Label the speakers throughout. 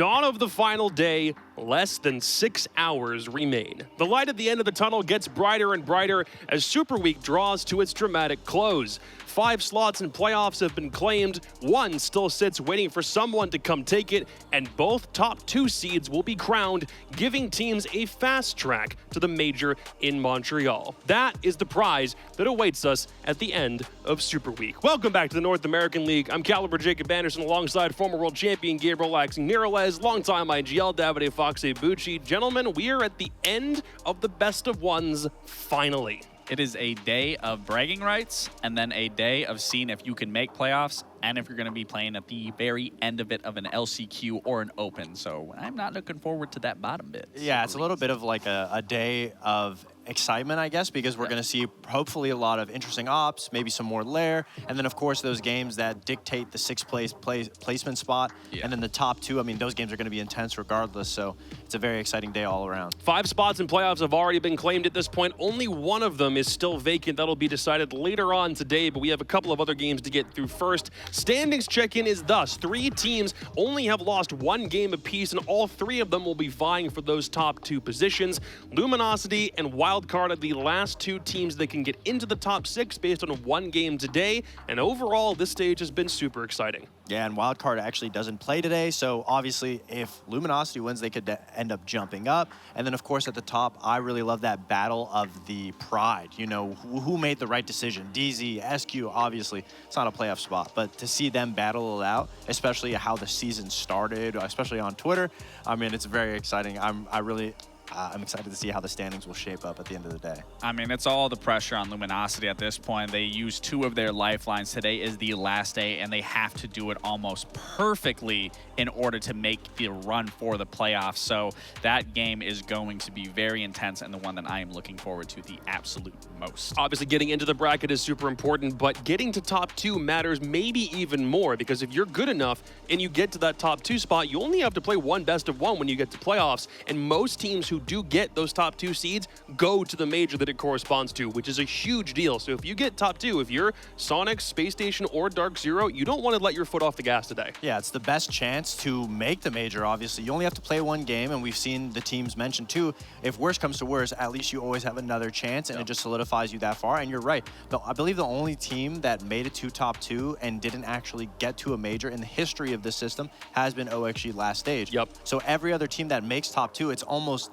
Speaker 1: dawn of the final day, less than 6 hours remain. The light at the end of the tunnel gets brighter and brighter as Super Week draws to its dramatic close. 5 slots in playoffs have been claimed, 1 still sits waiting for someone to come take it, and both top 2 seeds will be crowned, giving teams a fast track to the major in Montreal. That is the prize that awaits us at the end of Super Week. Welcome back to the North American League. I'm Caliber Jacob Anderson alongside former world champion Gabriel Laxing Miralez, longtime IGL Davide Foxe Bucci. Gentlemen, we are at the end of the best of ones finally.
Speaker 2: It is a day of bragging rights and then a day of seeing if you can make playoffs and if you're going to be playing at the very end of it of an LCQ or an open. So I'm not looking forward to that bottom bit.
Speaker 3: Yeah, it's a little bit of like a day of excitement, I guess, because we're going to see hopefully a lot of interesting ops, maybe some more lair, and then of course those games that dictate the 6th place placement spot, and then the top 2. I mean, those games are going to be intense regardless, so it's a very exciting day all around.
Speaker 1: 5 spots in playoffs have already been claimed at this point. Only one of them is still vacant. That'll be decided later on today, but we have a couple of other games to get through first. Standings check-in is thus: 3 teams only have lost 1 game apiece, and all 3 of them will be vying for those top 2 positions. Luminosity and Wildcard are the last 2 teams that can get into the top 6 based on 1 game today, and overall, this stage has been super exciting.
Speaker 3: Yeah, and Wildcard actually doesn't play today, so obviously if Luminosity wins, they could end up jumping up. And then, of course, at the top, I really love that battle of the pride. You know, who made the right decision? DZ, SQ, obviously, it's not a playoff spot, but to see them battle it out, especially how the season started, especially on Twitter, I mean, it's very exciting. I'm excited to see how the standings will shape up at the end of the day.
Speaker 2: I mean, it's all the pressure on Luminosity at this point. They used 2 of their lifelines. Today is the last day, and they have to do it almost perfectly in order to make the run for the playoffs. So that game is going to be very intense and the one that I am looking forward to the absolute most.
Speaker 1: Obviously, getting into the bracket is super important, but getting to top 2 matters maybe even more, because if you're good enough and you get to that top 2 spot, you only have to play 1 best of 1 when you get to playoffs, and most teams who do get those top 2 seeds go to the major that it corresponds to, which is a huge deal. So if you get top 2, if you're Sonic, Spacestation, or Dark Zero, you don't want to let your foot off the gas today.
Speaker 3: Yeah, it's the best chance to make the major, obviously. You only have to play 1 game, and we've seen the teams mention too, if worse comes to worse, at least you always have another chance, and it just solidifies you that far. And you're right. I believe the only team that made it to top 2 and didn't actually get to a major in the history of this system has been OXG last stage.
Speaker 1: Yep.
Speaker 3: So every other team that makes top 2, it's almost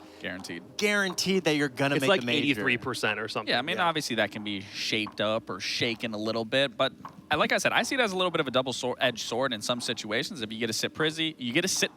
Speaker 3: guaranteed that you're gonna make the major.
Speaker 1: It's like 83% or something.
Speaker 2: Yeah, I mean, obviously that can be shaped up or shaken a little bit, but like I said, I see it as a little bit of a double-edged sword in some situations. If you get to sit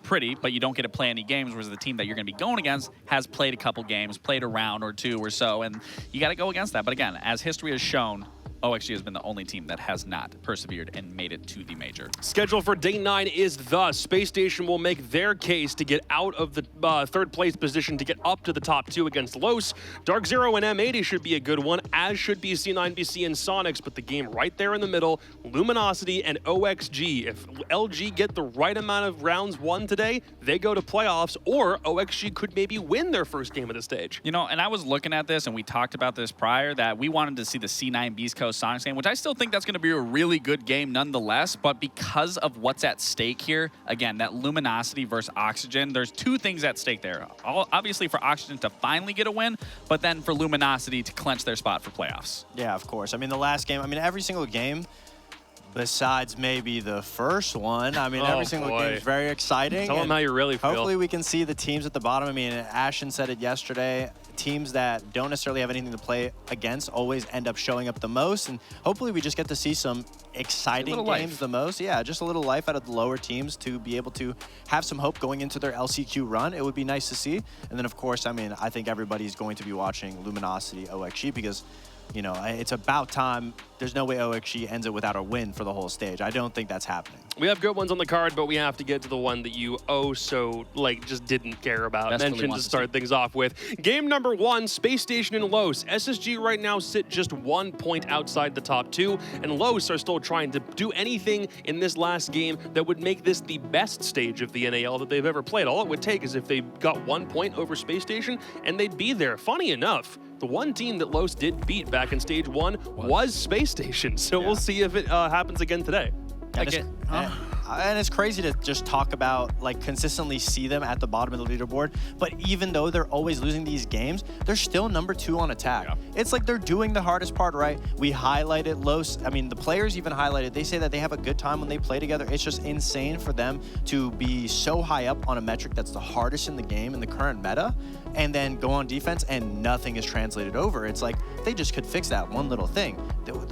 Speaker 2: pretty, but you don't get to play any games, whereas the team that you're going to be going against has played a couple games, played a round or 2 or so, and you got to go against that. But again, as history has shown, OXG has been the only team that has not persevered and made it to the major.
Speaker 1: Schedule for day 9 is thus: Space Station will make their case to get out of the 3rd place position to get up to the top 2 against Los. Dark Zero and M80 should be a good one, as should be C9BC and Sonics, but the game right there in the middle, Luminosity and OXG. If LG get the right amount of rounds won today, they go to playoffs, or OXG could maybe win their first game of the stage.
Speaker 2: You know, and I was looking at this, and we talked about this prior, that we wanted to see the C9 Beast Coast Sonics game, which I still think that's going to be a really good game nonetheless, but because of what's at stake here, again, that Luminosity versus Oxygen, there's 2 things at stake there. Obviously for Oxygen to finally get a win, but then for Luminosity to clinch their spot for playoffs.
Speaker 3: Yeah, of course. I mean, the last game, every single game, besides maybe the first one, every single game is very exciting.
Speaker 1: Tell them how you really feel.
Speaker 3: Hopefully we can see the teams at the bottom. I mean, Ashen said it yesterday, teams that don't necessarily have anything to play against always end up showing up the most, and hopefully we just get to see some exciting games the most. Yeah, just a little life out of the lower teams to be able to have some hope going into their LCQ run. It would be nice to see. And then, of course, I think everybody's going to be watching Luminosity OXG because, you know, it's about time. There's no way OXG ends it without a win for the whole stage. I don't think that's happening.
Speaker 1: We have good ones on the card, but we have to get to the one that you just didn't care about. Mentioned to start things off with. Game number 1, Space Station and Los. SSG right now sit just 1 point outside the top 2, and Los are still trying to do anything in this last game that would make this the best stage of the NAL that they've ever played. All it would take is if they got 1 point over Space Station, and they'd be there. Funny enough, the one team that Los did beat back in stage 1 was Space Station, so we'll see if it happens again today.
Speaker 3: and it's crazy to just talk about, like, consistently see them at the bottom of the leaderboard, but even though they're always losing these games, they're still #2 on attack. Yeah. It's like they're doing the hardest part right. We highlighted Los. I mean, the players even highlighted. They say that they have a good time when they play together. It's just insane for them to be so high up on a metric that's the hardest in the game in the current meta, and then go on defense and nothing is translated over. It's like they just could fix that one little thing.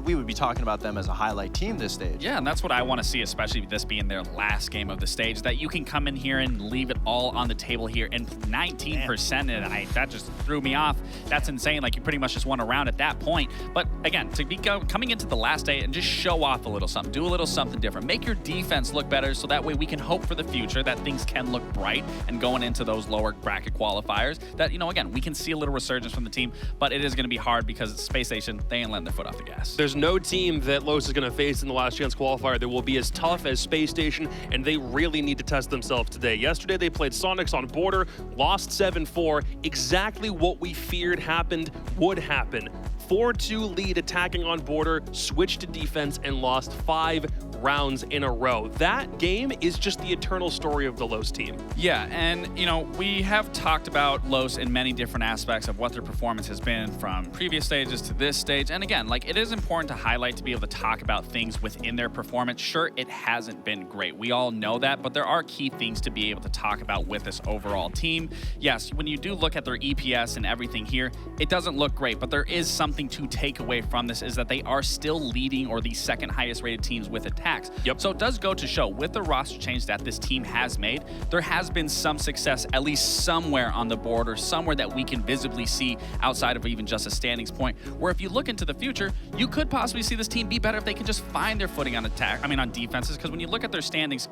Speaker 3: We would be talking about them as a highlight team this stage.
Speaker 2: Yeah, and that's what I want to see, especially with this being their last game of the stage, that you can come in here and leave it all on the table here. And 19%, and that just threw me off. That's insane. Like, you pretty much just won a round at that point. But again, to be coming into the last day and just show off a little something, do a little something different, make your defense look better, so that way we can hope for the future that things can look bright, and going into those lower bracket qualifiers that, you know, again, we can see a little resurgence from the team, but it is going to be hard because it's Space Station. They ain't letting their foot off the gas.
Speaker 1: There's no team that Los is going to face in the last chance qualifier that will be as tough as Space Station, and they really need to test themselves today. Yesterday they played Sonics on Border, lost 7-4. Exactly what we feared happened would happen. 4-2 lead attacking on Border, switched to defense, and lost 5 rounds in a row. That game is just the eternal story of the Los team.
Speaker 2: Yeah, and you know, we have talked about Los in many different aspects of what their performance has been from previous stages to this stage. And again, like, it is important to highlight, to be able to talk about things within their performance. Sure, it hasn't been great. We all know that, but there are key things to be able to talk about with this overall team. Yes, when you do look at their EPS and everything here, it doesn't look great, but there is something to take away from this, is that they are still leading, or the second highest rated teams with attacks.
Speaker 1: Yep.
Speaker 2: So it does go to show, with the roster change that this team has made, there has been some success, at least somewhere on the board, or somewhere that we can visibly see outside of even just a standings point, where if you look into the future, you could possibly see this team be better if they can just find their footing on on defenses, because when you look at their standings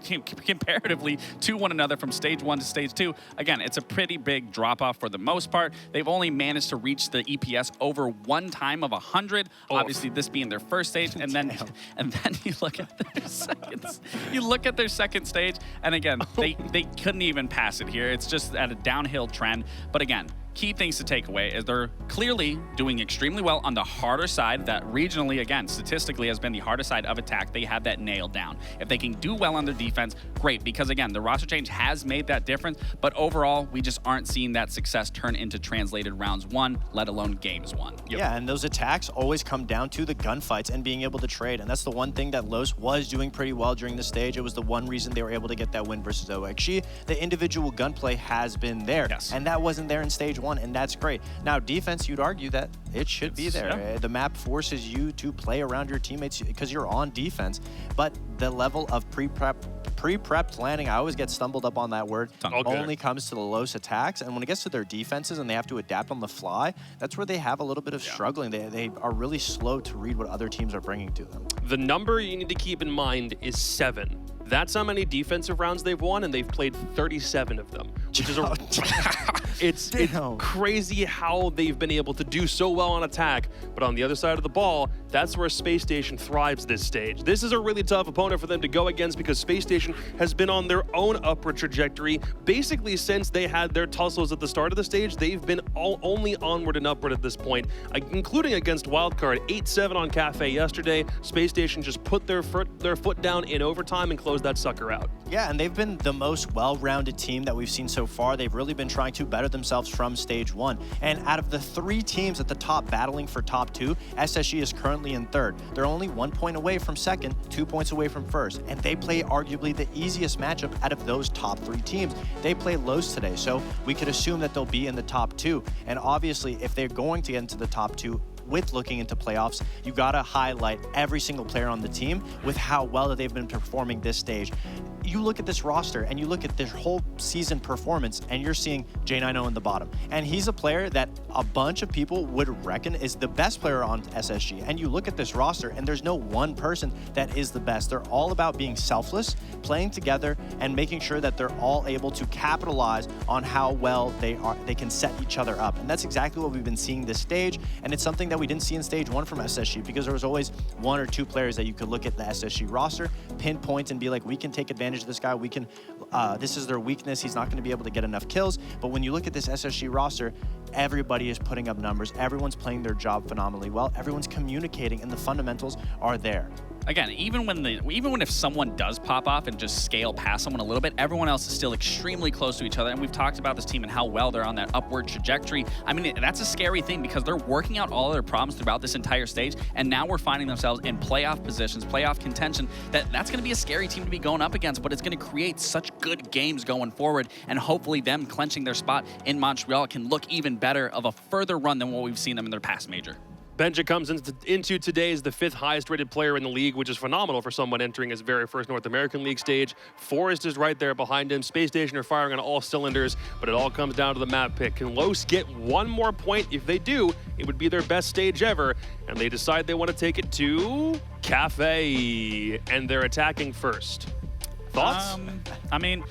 Speaker 2: comparatively to one another from stage 1 to stage 2, again, it's a pretty big drop off for the most part. They've only managed to reach the EPS over one time of 100. Obviously, this being their first stage, and then you look at their second stage, and again, they couldn't even pass it here. It's just at a downhill trend. But again, key things to take away is they're clearly doing extremely well on the harder side, that regionally, again, statistically has been the harder side of attack. They have that nailed down. If they can do well on their defense, great, because again, the roster change has made that difference, but overall, we just aren't seeing that success turn into translated rounds won, let alone games won.
Speaker 3: Yep. Yeah, and those attacks always come down to the gunfights and being able to trade, and that's the one thing that Los was doing pretty well during the stage. It was the one reason they were able to get that win versus OXG. The individual gunplay has been there,
Speaker 2: yes,
Speaker 3: and that wasn't there in stage 1, and that's great. Now, defense, you'd argue that it should be there.
Speaker 2: Yeah.
Speaker 3: The map forces you to play around your teammates because you're on defense, but the level of pre-prepped landing, I always get stumbled up on that word, only comes to the Los attacks, and when it gets to their defenses and they have to adapt on the fly, that's where they have a little bit of struggling. They are really slow to read what other teams are bringing to them.
Speaker 1: The number you need to keep in mind is 7. That's how many defensive rounds they've won, and they've played 37 of them, which is it's crazy how they've been able to do so well on attack, but on the other side of the ball, that's where Space Station thrives this stage. This is a really tough opponent for them to go against, because Space Station has been on their own upward trajectory basically since they had their tussles at the start of the stage. They've been only onward and upward at this point, including against Wildcard. 8-7 on Cafe yesterday. Space Station just put their foot down in overtime and closed that sucker out.
Speaker 3: Yeah, and they've been the most well-rounded team that we've seen so far. They've really been trying to better themselves from stage 1. And out of the 3 teams at the top battling for top 2, SSG is currently in 3rd. They're only 1 point away from 2nd, 2 points away from 1st. And they play arguably the easiest matchup out of those top 3 teams. They play Los today, so we could assume that they'll be in the top 2. And obviously, if they're going to get into the top 2, with looking into playoffs, you gotta highlight every single player on the team with how well that they've been performing this stage. You look at this roster and you look at their whole season performance, and you're seeing J90 in the bottom. And he's a player that a bunch of people would reckon is the best player on SSG. And you look at this roster and there's no one person that is the best. They're all about being selfless, playing together, and making sure that they're all able to capitalize on how well they can set each other up. And that's exactly what we've been seeing this stage. And it's something that we didn't see in stage 1 from SSG, because there was always 1 or 2 players that you could look at the SSG roster, pinpoint, and be like, we can take advantage of this guy. We can, this is their weakness. He's not going to be able to get enough kills. But when you look at this SSG roster, everybody is putting up numbers. Everyone's playing their job phenomenally well. Everyone's communicating, and the fundamentals are there.
Speaker 2: again, even when if someone does pop off and just scale past someone a little bit, everyone else is still extremely close to each other. And we've talked about this team and how well they're on that upward trajectory. I mean, that's a scary thing because they're working out all of their problems throughout this entire stage, and now we're finding themselves in playoff positions, playoff contention. That's going to be a scary team to be going up against, but it's going to create such good games going forward, and hopefully them clenching their spot in Montreal can look even better of a further run than what we've seen them in their past major.
Speaker 1: Benja comes into today as the 5th highest rated player in the league, which is phenomenal for someone entering his very first North American League stage. Forrest is right there behind him. Spacestation are firing on all cylinders, but it all comes down to the map pick. Can Los get one more point? If they do, it would be their best stage ever, and they decide they want to take it to Cafe, and they're attacking first. Thoughts?
Speaker 2: I mean,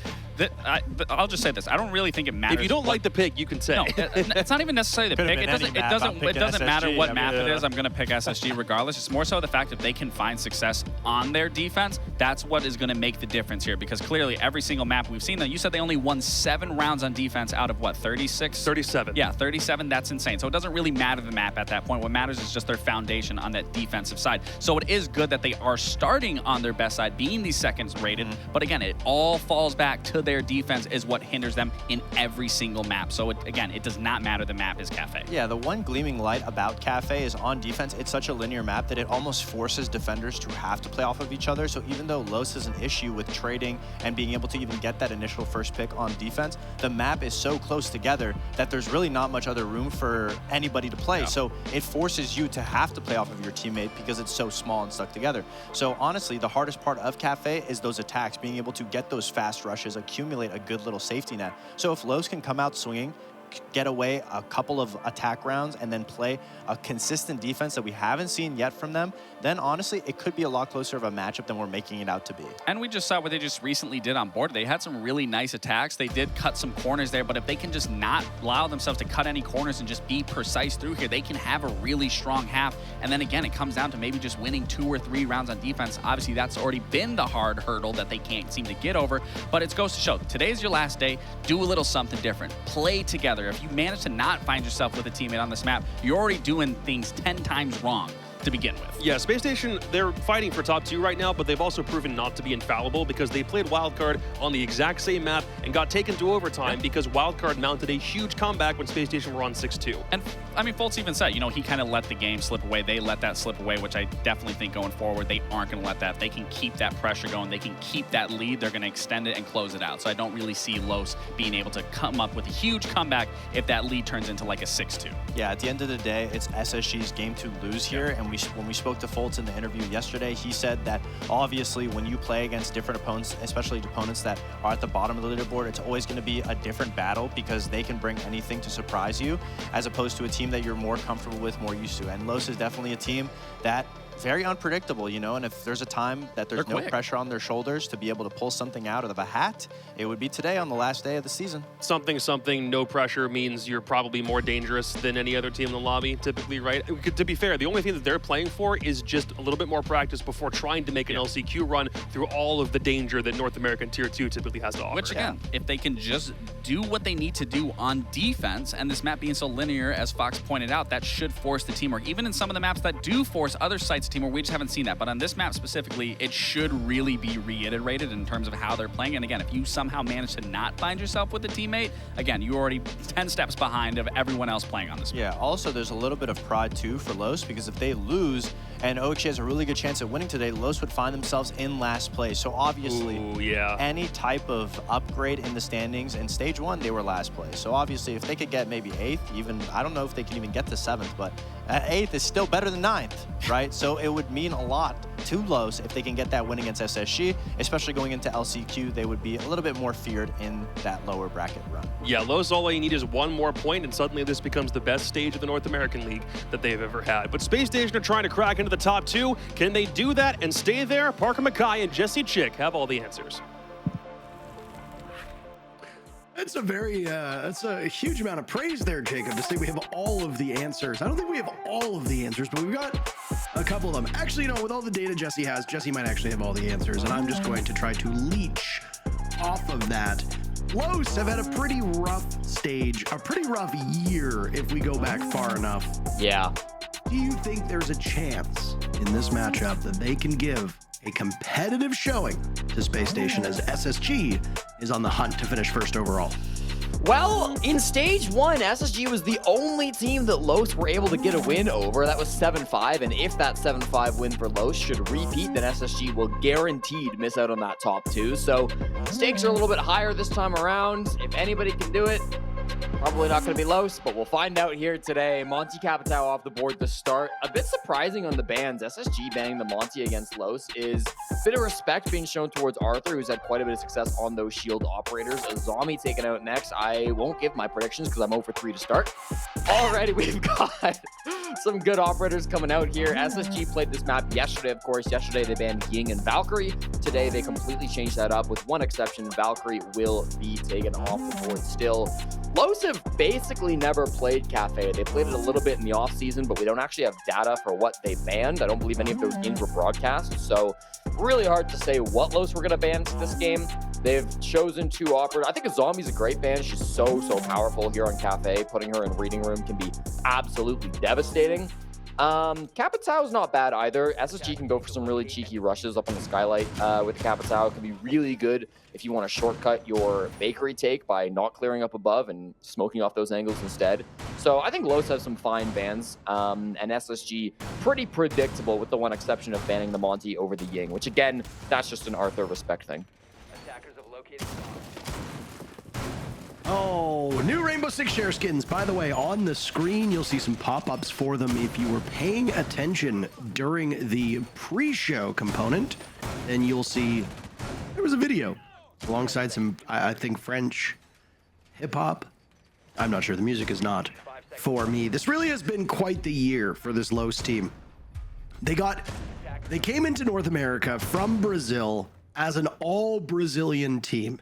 Speaker 2: I'll just say this. I don't really think it matters.
Speaker 1: If you don't like the pick, you can say.
Speaker 2: No, it's not even necessarily the pick. It doesn't matter what map it is. I'm going to pick SSG regardless. It's more so the fact if they can find success on their defense, that's what is going to make the difference here. Because clearly, every single map we've seen, you said they only won 7 rounds on defense out of what, 36?
Speaker 1: 37.
Speaker 2: Yeah, 37. That's insane. So it doesn't really matter the map at that point. What matters is just their foundation on that defensive side. So it is good that they are starting on their best side, being the second rated. But again, it all falls back to their defense is what hinders them in every single map. So again, it does not matter the map is Cafe.
Speaker 3: Yeah, the one gleaming light about Cafe is on defense, it's such a linear map that it almost forces defenders to have to play off of each other. So even though Los has an issue with trading and being able to even get that initial first pick on defense, the map is so close together that there's really not much other room for anybody to play. Yeah. So it forces you to have to play off of your teammate because it's so small and stuck together. So honestly, the hardest part of Cafe is those attacks, being able to get those fast rushes, accumulate a good little safety net. So if Los can come out swinging, get away a couple of attack rounds, and then play a consistent defense that we haven't seen yet from them, then honestly, it could be a lot closer of a matchup than we're making it out to be.
Speaker 2: And we just saw what they just recently did on board. They had some really nice attacks. They did cut some corners there, but if they can just not allow themselves to cut any corners and just be precise through here, they can have a really strong half. And then again, it comes down to maybe just winning 2 or 3 rounds on defense. Obviously, that's already been the hard hurdle that they can't seem to get over, but it goes to show, today's your last day. Do a little something different. Play together. If you manage to not find yourself with a teammate on this map, you're already doing things 10 times wrong to begin with.
Speaker 1: Yeah, Spacestation, they're fighting for top 2 right now, but they've also proven not to be infallible because they played Wildcard on the exact same map and got taken to overtime because Wildcard mounted a huge comeback when Spacestation were on 6-2.
Speaker 2: And I mean, Fultz even said, he kind of let the game slip away. They let that slip away, which I definitely think going forward, they aren't going to let that. They can keep that pressure going. They can keep that lead. They're going to extend it and close it out. So I don't really see Los being able to come up with a huge comeback if that lead turns into like a 6-2.
Speaker 3: Yeah, at the end of the day, it's SSG's game to lose here. And when we spoke to Fultz in the interview yesterday, he said that obviously when you play against different opponents, especially opponents that are at the bottom of the leaderboard, it's always going to be a different battle because they can bring anything to surprise you as opposed to a team that you're more comfortable with, more used to. And Los is definitely a team that very unpredictable, and if there's a time that there's no pressure on their shoulders to be able to pull something out of a hat, it would be today on the last day of the season.
Speaker 1: Something, no pressure means you're probably more dangerous than any other team in the lobby, typically, right? To be fair, the only thing that they're playing for is just a little bit more practice before trying to make an LCQ run through all of the danger that North American Tier 2 typically has to offer.
Speaker 2: Which, again, if they can just do what they need to do on defense, and this map being so linear, as Fox pointed out, that should force the teamwork. Even in some of the maps that do force other sites teamwork, we just haven't seen that. But on this map specifically, it should really be reiterated in terms of how they're playing. And again, if you somehow manage to not find yourself with a teammate, again, you're already 10 steps behind of everyone else playing on this map.
Speaker 3: Yeah, also there's a little bit of pride too for Los because if they lose and OXG has a really good chance at winning today, Los would find themselves in last place. So obviously, any type of upgrade in the standings, in stage 1, they were last place. So obviously, if they could get maybe 8th, even, I don't know if they can even get to 7th, but 8th is still better than 9th, right? So it would mean a lot to Los if they can get that win against SSG, especially going into LCQ, they would be a little bit more feared in that lower bracket run.
Speaker 1: Yeah, Los, all they need is one more point, and suddenly this becomes the best stage of the North American League that they've ever had. But Spacestation are trying to crack into the top 2. Can they do that and stay there? Parker Mackay and Jesse Chick have all the answers.
Speaker 4: That's a huge amount of praise there, Jacob, to say we have all of the answers. I don't think we have all of the answers, but we've got a couple of them. Actually, with all the data Jesse has, Jesse might actually have all the answers, and I'm just going to try to leech off of that. Los have had a pretty rough stage, a pretty rough year if we go back far enough.
Speaker 5: Yeah.
Speaker 4: Do you think there's a chance in this matchup that they can give a competitive showing to Space Station as SSG is on the hunt to finish first overall?
Speaker 5: Well, in stage 1, SSG was the only team that Los were able to get a win over. That was 7-5, and if that 7-5 win for Los should repeat, then SSG will guaranteed miss out on that top 2. So stakes are a little bit higher this time around. If anybody can do it, probably not going to be Los, but we'll find out here today. Monty Capitao off the board to start. A bit surprising on the bans. SSG banning the Monty against Los is a bit of respect being shown towards Arthur, who's had quite a bit of success on those shield operators. A zombie taken out next. I won't give my predictions because I'm 0 for 3 to start. Already we've got some good operators coming out here. SSG played this map yesterday, of course. Yesterday they banned Ying and Valkyrie. Today they completely changed that up with one exception. Valkyrie will be taken off the board still. Los have basically never played Cafe. They played it a little bit in the off-season, but we don't actually have data for what they banned. I don't believe any of those games were broadcast, so really hard to say what Los were going to ban this game. They've chosen 2 operators. I think a zombie's a great ban. She's so powerful here on Cafe. Putting her in reading room can be absolutely devastating. Capitao's not bad either. SSG can go for some really cheeky rushes up on the skylight with Capitao. It can be really good if you want to shortcut your bakery take by not clearing up above and smoking off those angles instead. So I think Los has some fine bans, and SSG pretty predictable with the one exception of banning the Monty over the Ying, which again, that's just an Arthur respect thing.
Speaker 6: Attackers have located
Speaker 4: Oh, new Rainbow Six share skins. By the way, on the screen, you'll see some pop-ups for them. If you were paying attention during the pre-show component, then you'll see there was a video alongside some, I think, French hip-hop. I'm not sure. The music is not for me. This really has been quite the year for this Los team. They came into North America from Brazil as an all-Brazilian team.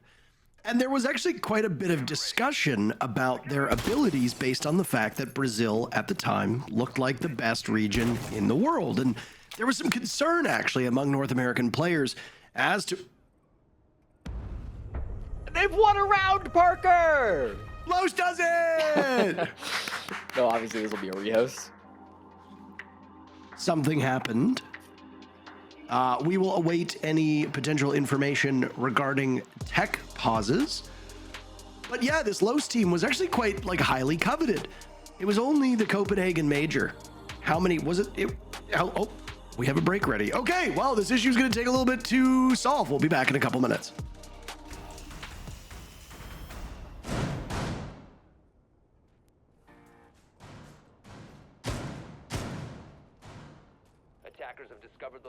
Speaker 4: And there was actually quite a bit of discussion about their abilities based on the fact that Brazil at the time looked like the best region in the world. And there was some concern actually among North American players as to...
Speaker 5: They've won a round, Parker!
Speaker 4: Los does it!
Speaker 5: No, obviously this will be a rehost.
Speaker 4: Something happened. We will await any potential information regarding tech pauses. But yeah, this Los team was actually quite highly coveted. It was only the Copenhagen Major. How many was it? Oh, we have a break ready. Okay, well, this issue is going to take a little bit to solve. We'll be back in a couple minutes.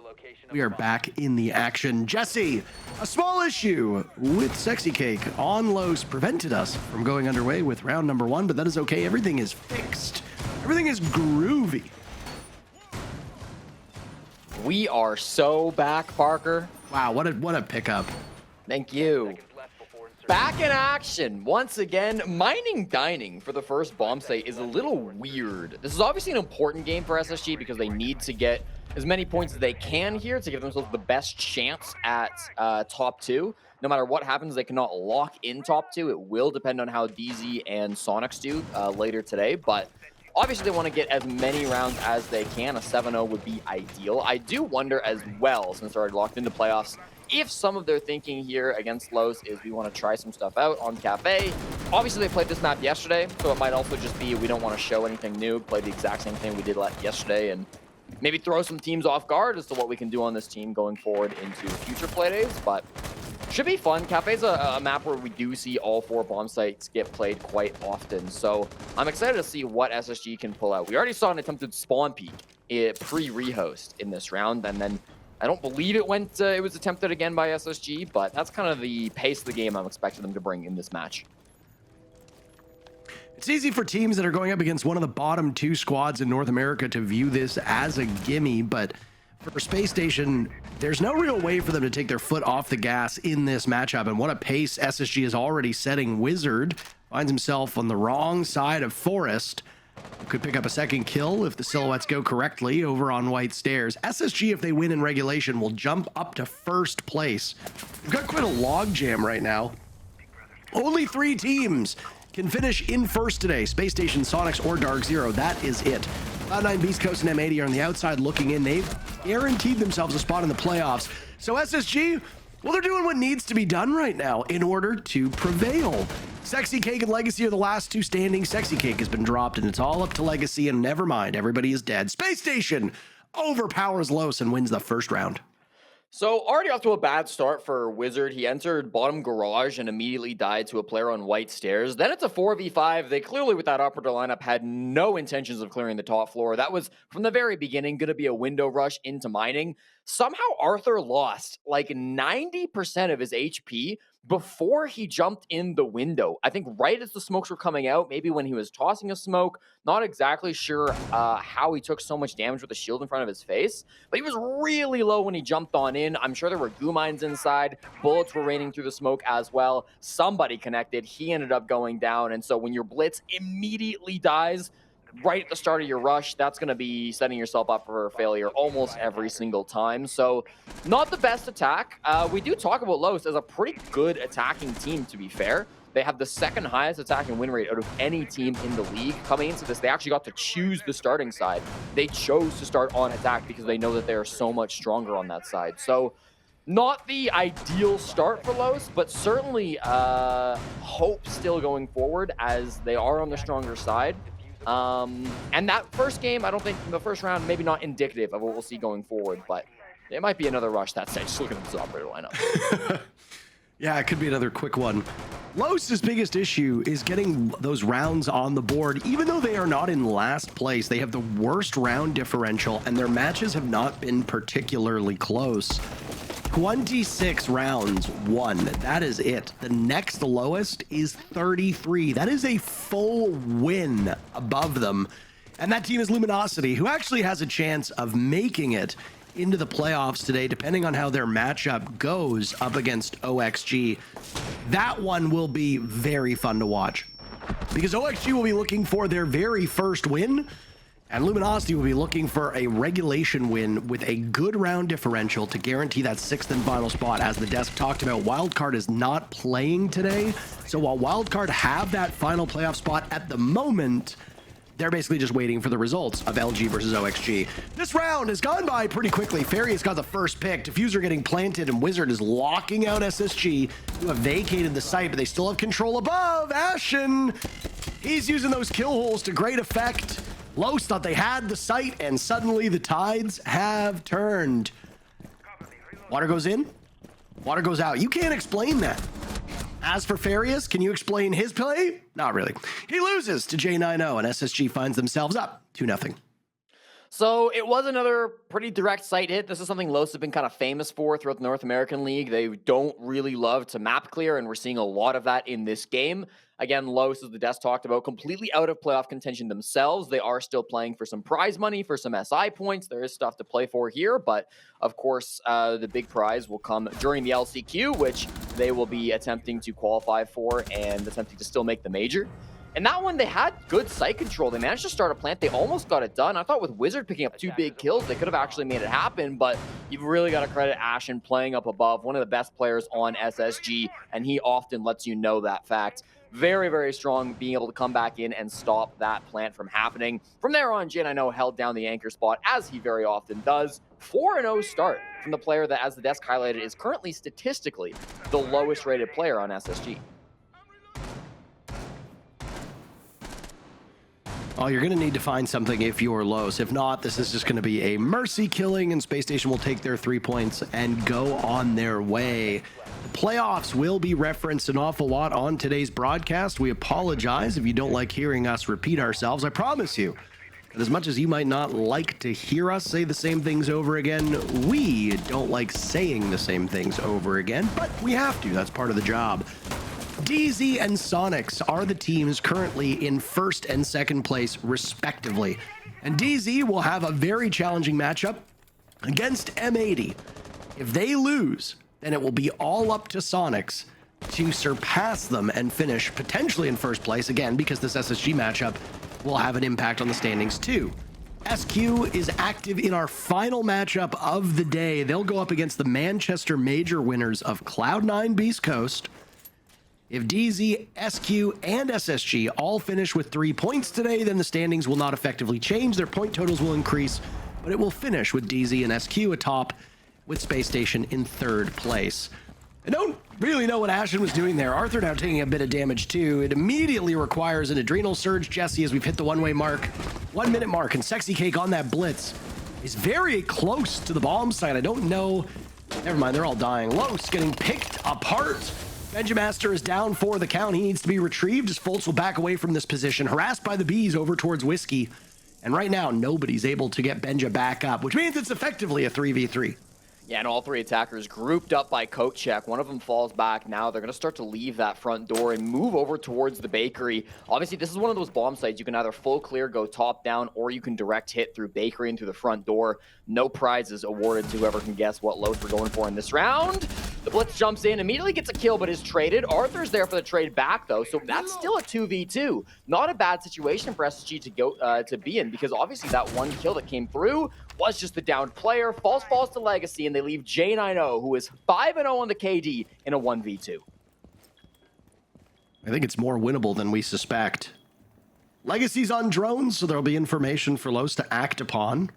Speaker 6: the location.
Speaker 4: We are back in the action. Jesse, a small issue with Sexy Cake on Los prevented us from going underway with round number 1, but that is okay. Everything is fixed. Everything is groovy.
Speaker 5: We are so back, Parker.
Speaker 4: Wow, what a pickup.
Speaker 5: Thank you. Back in action once again. Mining Dining for the first bomb site is a little weird. This is obviously an important game for SSG because they need to get as many points as they can here to give themselves the best chance at top 2. No matter what happens, they cannot lock in top 2. It will depend on how DZ and Sonics do later today, but obviously they want to get as many rounds as they can. A 7-0 would be ideal. I do wonder as well, since they're already locked into playoffs, if some of their thinking here against Los is we want to try some stuff out on Cafe. Obviously, they played this map yesterday, so it might also just be we don't want to show anything new, play the exact same thing we did yesterday, and maybe throw some teams off guard as to what we can do on this team going forward into future play days, but should be fun. Cafe's a map where we do see all 4 bomb sites get played quite often, so I'm excited to see what SSG can pull out. We already saw an attempted spawn peek pre-rehost in this round, and then I don't believe it was attempted again by SSG, but that's kind of the pace of the game I'm expecting them to bring in this match.
Speaker 4: It's easy for teams that are going up against one of the bottom 2 squads in North America to view this as a gimme, but for Space Station, there's no real way for them to take their foot off the gas in this matchup, and what a pace SSG is already setting. Wizard finds himself on the wrong side of Forest. Could pick up a second kill if the silhouettes go correctly over on White Stairs. SSG, if they win in regulation, will jump up to first place. We've got quite a logjam right now. Only 3 teams can finish in first today. Spacestation, Sonics, or Dark Zero, that is it. Cloud9, Beast Coast, and M80 are on the outside looking in. They've guaranteed themselves a spot in the playoffs. So SSG, well, they're doing what needs to be done right now in order to prevail. Sexy Cake and Legacy are the last two standing. Sexy Cake has been dropped, and it's all up to Legacy, and never mind, everybody is dead. Space Station overpowers Los and wins the first round.
Speaker 5: So already off to a bad start for Wizard. He entered bottom garage and immediately died to a player on white stairs. Then it's a 4v5. They clearly, with that operator lineup, had no intentions of clearing the top floor. That was, from the very beginning, going to be a window rush into mining. Somehow Arthur lost like 90% of his HP before he jumped in the window. I think right as the smokes were coming out, maybe when he was tossing a smoke. Not exactly sure how he took so much damage with the shield in front of his face, but he was really low when he jumped on in. I'm sure there were goo mines inside. Bullets were raining through the smoke as well. Somebody connected. He ended up going down. And so when your blitz immediately dies right at the start of your rush, that's going to be setting yourself up for failure almost every single time. So not the best attack. We do talk about Los as a pretty good attacking team, to be fair. They have the second highest attacking win rate out of any team in the league. Coming into this, they actually got to choose the starting side. They chose to start on attack because they know that they are so much stronger on that side. So not the ideal start for Los, but certainly hope still going forward as they are on the stronger side. And that first game, I don't think the first round, maybe not indicative of what we'll see going forward, but it might be another rush that side. Just looking at this operator lineup.
Speaker 4: Yeah, it could be another quick one. Los's biggest issue is getting those rounds on the board. Even though they are not in last place, they have the worst round differential, and their matches have not been particularly close. 26 rounds won. That is it. The next lowest is 33. That is a full win above them. And that team is Luminosity, who actually has a chance of making it into the playoffs today, depending on how their matchup goes up against OXG. That one will be very fun to watch because OXG will be looking for their very first win, and Luminosity will be looking for a regulation win with a good round differential to guarantee that sixth and final spot. As the desk talked about, Wildcard is not playing today. So while Wildcard have that final playoff spot at the moment, they're basically just waiting for the results of LG versus OXG. This round has gone by pretty quickly. Fairy has got the first pick. Diffuser getting planted, and Wizard is locking out SSG, who have vacated the site, but they still have control above. Ashen, he's using those kill holes to great effect. Los thought they had the site, and suddenly the tides have turned. Water goes in, water goes out. You can't explain that. As for Farius, can you explain his play? Not really. He loses to J90, and SSG finds themselves up 2-0.
Speaker 5: So it was another pretty direct site hit. This is something Los have been kind of famous for throughout the North American League. They don't really love to map clear, and we're seeing a lot of that in this game. Again, Los, as the desk talked about, completely out of playoff contention themselves. They are still playing for some prize money, for some SI points. There is stuff to play for here, but of course, the big prize will come during the LCQ, which they will be attempting to qualify for and attempting to still make the major. And that one, they had good site control. They managed to start a plant. They almost got it done. I thought with Wizard picking up 2 big kills, they could have actually made it happen, but you've really got to credit Ashen playing up above, one of the best players on SSG, and he often lets you know that fact. Very, very strong being able to come back in and stop that plant from happening. From there on, Jin, I know, held down the anchor spot, as he very often does. 4-0 start from the player that, as the desk highlighted, is currently statistically the lowest rated player on SSG.
Speaker 4: Oh, you're going to need to find something if you're Los. If not, this is just going to be a mercy killing, and Spacestation will take their 3 points and go on their way. The playoffs will be referenced an awful lot on today's broadcast. We apologize if you don't like hearing us repeat ourselves. I promise you, that as much as you might not like to hear us say the same things over again, we don't like saying the same things over again, but we have to. That's part of the job. DZ and Sonics are the teams currently in first and second place, respectively. And DZ will have a very challenging matchup against M80. If they lose, then it will be all up to Sonics to surpass them and finish potentially in first place, again, because this SSG matchup will have an impact on the standings too. SQ is active in our final matchup of the day. They'll go up against the Manchester Major winners of Cloud9 Beast Coast If DZ, SQ, and SSG all finish with 3 points today, then the standings will not effectively change. Their point totals will increase, but it will finish with DZ and SQ atop, with Spacestation in 3rd place. I don't really know what Ashen was doing there. Arthur now taking a bit of damage too. It immediately requires an adrenal surge. Jesse, as we've hit the 1-way mark, 1 minute mark, and Sexy Cake on that blitz is very close to the bomb site. I don't know. Never mind, they're all dying. Los getting picked apart. Benjamaster is down for the count. He needs to be retrieved as Foltz will back away from this position. Harassed by the bees over towards Whiskey. And right now, nobody's able to get Benja back up, which means it's effectively a 3v3.
Speaker 5: Yeah, and all 3 attackers grouped up by coat check. One of them falls back now. They're going to start to leave that front door and move over towards the bakery. Obviously, this is one of those bomb sites. You can either full clear, go top down, or you can direct hit through bakery and through the front door. No prizes awarded to whoever can guess what load we're going for in this round. The blitz jumps in, immediately gets a kill, but is traded. Arthur's there for the trade back, though, so that's still a 2v2. Not a bad situation for SSG to go to be in, because obviously that 1 kill that came through was just the downed player. Falls to Legacy, and they leave J90, who is 5-0 on the KD, in a 1v2.
Speaker 4: I think it's more winnable than we suspect. Legacy's on drones, so there'll be information for Los to act upon.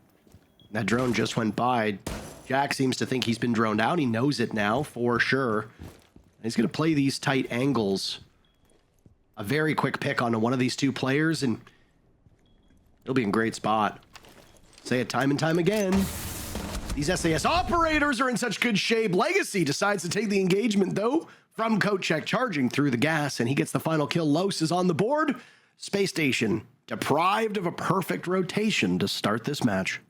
Speaker 4: That drone just went by. Jack seems to think he's been droned out. He knows it now for sure. He's going to play these tight angles. A very quick pick onto one of these 2 players, and he'll be in great spot. Say it time and time again. These SAS operators are in such good shape. Legacy decides to take the engagement, though, from coat check, charging through the gas, and he gets the final kill. Los is on the board. Space Station deprived of a perfect rotation to start this match.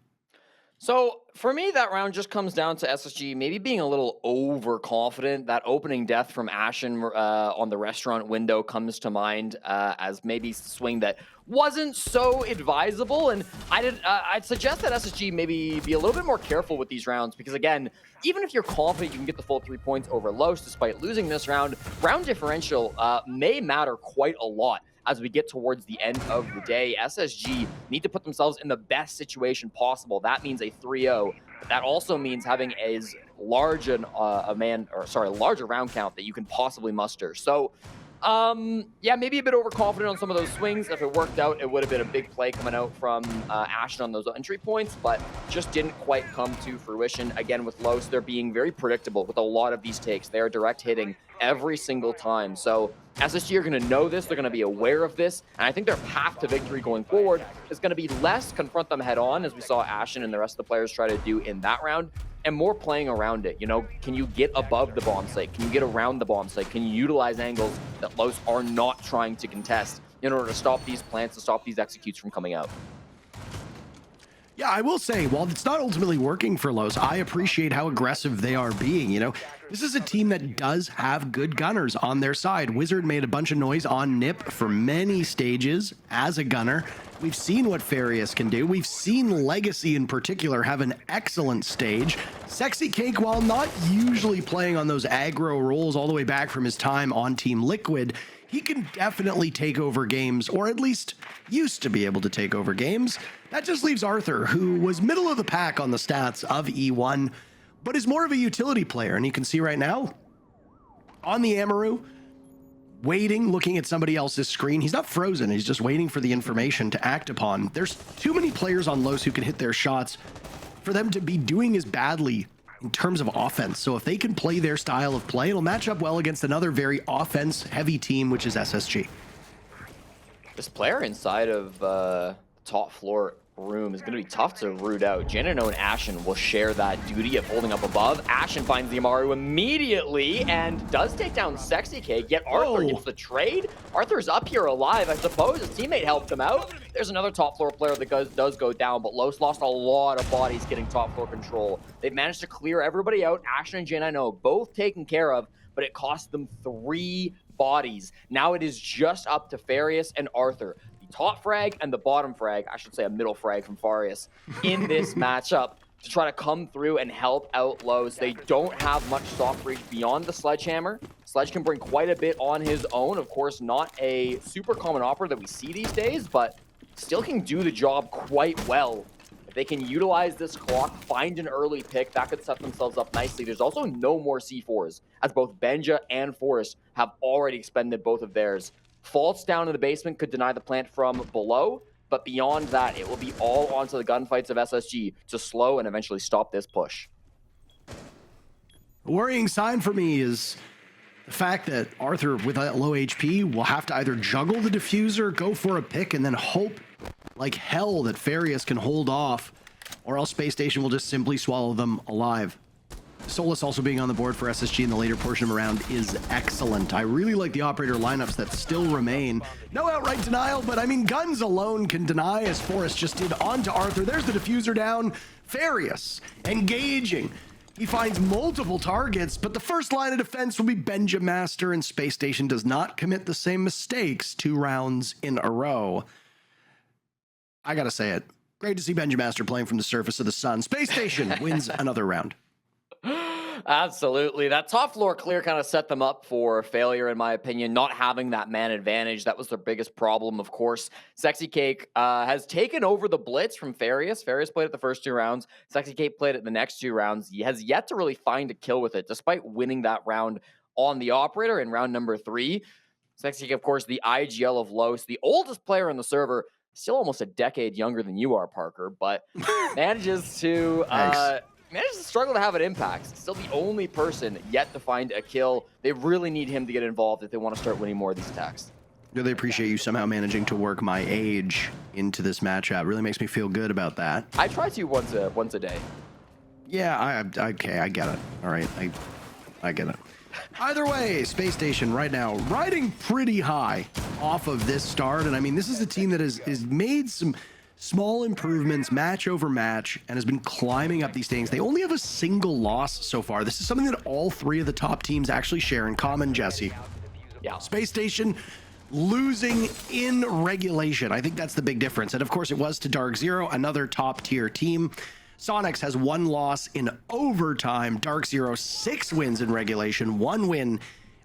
Speaker 5: So, for me, that round just comes down to SSG maybe being a little overconfident. That opening death from Ashen on the restaurant window comes to mind as maybe a swing that wasn't so advisable. And I'd suggest that SSG maybe be a little bit more careful with these rounds, because, again, even if you're confident you can get the full 3 points over Los despite losing this round, round differential may matter quite a lot. As we get towards the end of the day, SSG need to put themselves in the best situation possible. That means a 3-0. But that also means having as large a larger round count that you can possibly muster. So, yeah, maybe a bit overconfident on some of those swings. If it worked out, it would have been a big play coming out from Ashen on those entry points, but just didn't quite come to fruition. Again, with Los, they're being very predictable with a lot of these takes. They are direct hitting every single time. So SSG are going to know this. They're going to be aware of this. And I think their path to victory going forward is going to be less confront them head on, as we saw Ashen and the rest of the players try to do in that round, and more playing around it. You know, can you get above the bomb site? Can you get around the bomb site? Can you utilize angles that Los are not trying to contest in order to stop these plants, to stop these executes from coming out?
Speaker 4: Yeah, I will say, while it's not ultimately working for Los, I appreciate how aggressive they are being. You know, this is a team that does have good gunners on their side. Wizard made a bunch of noise on Nip for many stages as a gunner. We've seen what Farius can do. We've seen Legacy in particular have an excellent stage. Sexy Cake, while not usually playing on those aggro roles all the way back from his time on Team Liquid, he can definitely take over games, or at least used to be able to take over games. That just leaves Arthur, who was middle of the pack on the stats of E1, but is more of a utility player. And you can see right now, on the Amaru, waiting, looking at somebody else's screen. He's not frozen, he's just waiting for the information to act upon. There's too many players on Los who can hit their shots for them to be doing as badly in terms of offense. So if they can play their style of play, it'll match up well against another very offense-heavy team, which is SSG.
Speaker 5: This player inside of top floor room is going to be tough to root out. Janino and Ashen will share that duty of holding up above. Ashen finds the Amaru immediately and does take down Sexy Cake, yet Arthur gets the trade. Arthur's up here alive, I suppose. His teammate helped him out. There's another top floor player that does go down, but Los lost a lot of bodies getting top floor control. They've managed to clear everybody out. Ashen and Janino both taken care of, but it cost them 3 bodies. Now it is just up to Farius and Arthur. Top frag and the bottom frag, I should say a middle frag from Farius, in this matchup to try to come through and help out Los. They don't have much soft reach beyond the Sledgehammer. Sledge can bring quite a bit on his own. Of course, not a super common operator that we see these days, but still can do the job quite well If they can utilize this clock, find an early pick, that could set themselves up nicely. There's also no more C4s, as both Benja and Forrest have already expended both of theirs. Faults down in the basement could deny the plant from below, but beyond that, it will be all onto the gunfights of SSG to slow and eventually stop this push.
Speaker 4: A worrying sign for me is the fact that Arthur, with that low HP, will have to either juggle the diffuser, go for a pick, and then hope like hell that Farius can hold off, or else Space Station will just simply swallow them alive. Solus also being on the board for SSG in the later portion of a round is excellent. I really like the operator lineups that still remain. No outright denial, but I mean, guns alone can deny, as Forrest just did onto Arthur. There's the diffuser down. Farius engaging. He finds multiple targets, but the first line of defense will be Benja Master, and Space Station does not commit the same mistakes 2 rounds in a row. I gotta say it. Great to see Benja Master playing from the surface of the sun. Space Station wins another round.
Speaker 5: Absolutely. That top floor clear kind of set them up for failure, in my opinion, not having that man advantage. That was their biggest problem, of course. Sexy Cake has taken over the blitz from Farius. Farius played it the first 2 rounds. Sexy Cake played it the next 2 rounds. He has yet to really find a kill with it, despite winning that round on the operator in round number 3. Sexy Cake, of course, the IGL of Los, the oldest player on the server, still almost a decade younger than you are, Parker, but manages to struggle to have an impact. Still the only person yet to find a kill. They really need him to get involved if they want to start winning more of these attacks.
Speaker 4: Really appreciate you somehow managing to work my age into this matchup. Really makes me feel good about that.
Speaker 5: I try to once a day.
Speaker 4: Yeah, okay, I get it. All right, I get it. Either way, Space Station right now riding pretty high off of this start. And I mean, this is a team that has made some small improvements match over match and has been climbing up these standings. They only have a single loss so far. This is something that all 3 of the top teams actually share in common, Jesse.
Speaker 5: Yeah.
Speaker 4: Space Station losing in regulation. I think that's the big difference. And of course, it was to Dark Zero, another top tier team. Sonics has 1 loss in overtime. Dark Zero 6 wins in regulation, 1 win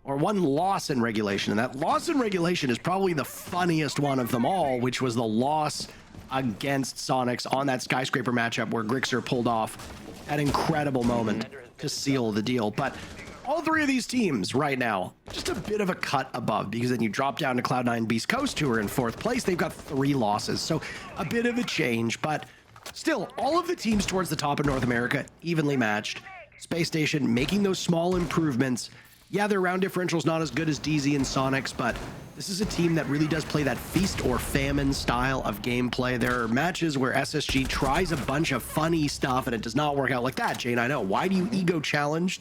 Speaker 4: or 1 loss in regulation. And that loss in regulation is probably the funniest one of them all, which was the loss against Sonics on that skyscraper matchup where Grixer pulled off an incredible moment to seal the deal. But all 3 of these teams right now, just a bit of a cut above, because then you drop down to Cloud9 Beast Coast, who are in 4th place. They've got 3 losses, so a bit of a change, but still, all of the teams towards the top of North America evenly matched. Space Station making those small improvements. Yeah, their round differential is not as good as DZ and Sonics, but this is a team that really does play that feast or famine style of gameplay. There are matches where SSG tries a bunch of funny stuff and it does not work out like that, Jane. I know. Why do you ego challenge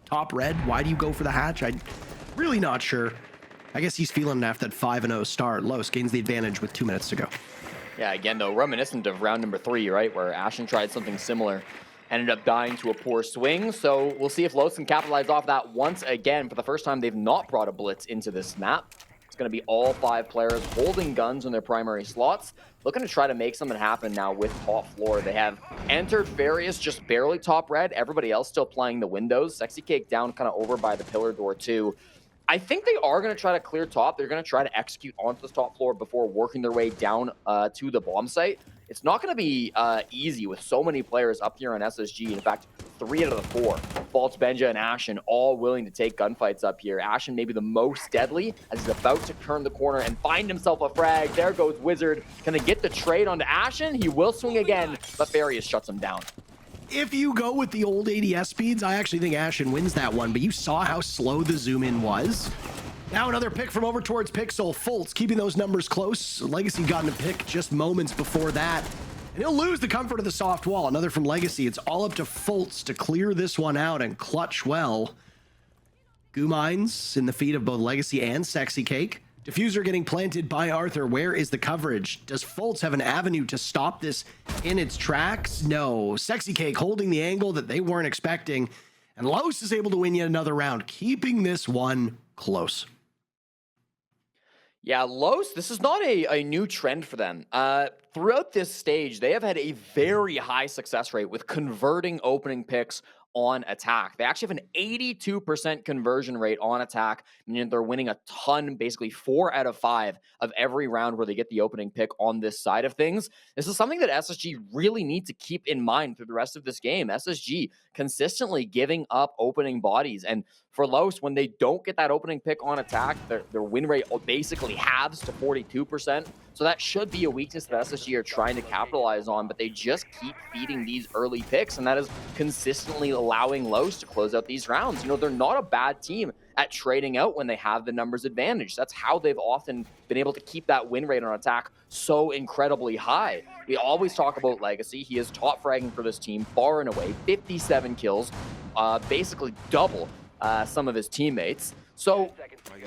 Speaker 4: top red? Why do you go for the hatch? I'm really not sure. I guess he's feeling after that 5-0 start. Los gains the advantage with 2 minutes to go.
Speaker 5: Yeah, again, though, reminiscent of round number 3, right, where Ashen tried something similar, ended up dying to a poor swing. So we'll see if Los can capitalize off that once again. For the first time, they've not brought a blitz into this map. It's going to be all 5 players holding guns in their primary slots, looking to try to make something happen now with top floor. They have entered Farius just barely top red. Everybody else still playing the windows. Sexy Cake down kind of over by the pillar door too. I think they are going to try to clear top. They're going to try to execute onto the top floor before working their way down to the bomb site. It's not going to be easy with so many players up here on SSG. In fact, 3 out of the 4, Faults, Benja, and Ashen, all willing to take gunfights up here. Ashen maybe the most deadly, as he's about to turn the corner and find himself a frag. There goes Wizard. Can they get the trade onto Ashen? He will swing again, but Farius shuts him down.
Speaker 4: If you go with the old ADS speeds, I actually think Ashen wins that one, but you saw how slow the zoom in was. Now another pick from over towards Pixel. Fultz keeping those numbers close. Legacy gotten a pick just moments before that. And he'll lose the comfort of the soft wall. Another from Legacy. It's all up to Fultz to clear this one out and clutch well. Goo Mines in the feet of both Legacy and Sexy Cake. Diffuser getting planted by Arthur. Where is the coverage? Does Fultz have an avenue to stop this in its tracks? No. Sexy Cake holding the angle that they weren't expecting. And Los is able to win yet another round, keeping this one close.
Speaker 5: Yeah, Los, this is not a new trend for them. Throughout this stage, they have had a very high success rate with converting opening picks on attack. They actually have an 82% conversion rate on attack, meaning they're winning a ton, basically 4 out of 5 of every round where they get the opening pick on this side of things. This is something that SSG really need to keep in mind through the rest of this game. SSG consistently giving up opening bodies, and for Los, when they don't get that opening pick on attack, their win rate basically halves to 42%. So that should be a weakness that SSG are trying to capitalize on, but they just keep feeding these early picks, and that is consistently allowing Los to close out these rounds. You know, they're not a bad team at trading out when they have the numbers advantage. That's how they've often been able to keep that win rate on attack so incredibly high. We always talk about Legacy. He is top fragging for this team far and away, 57 kills, basically double some of his teammates. So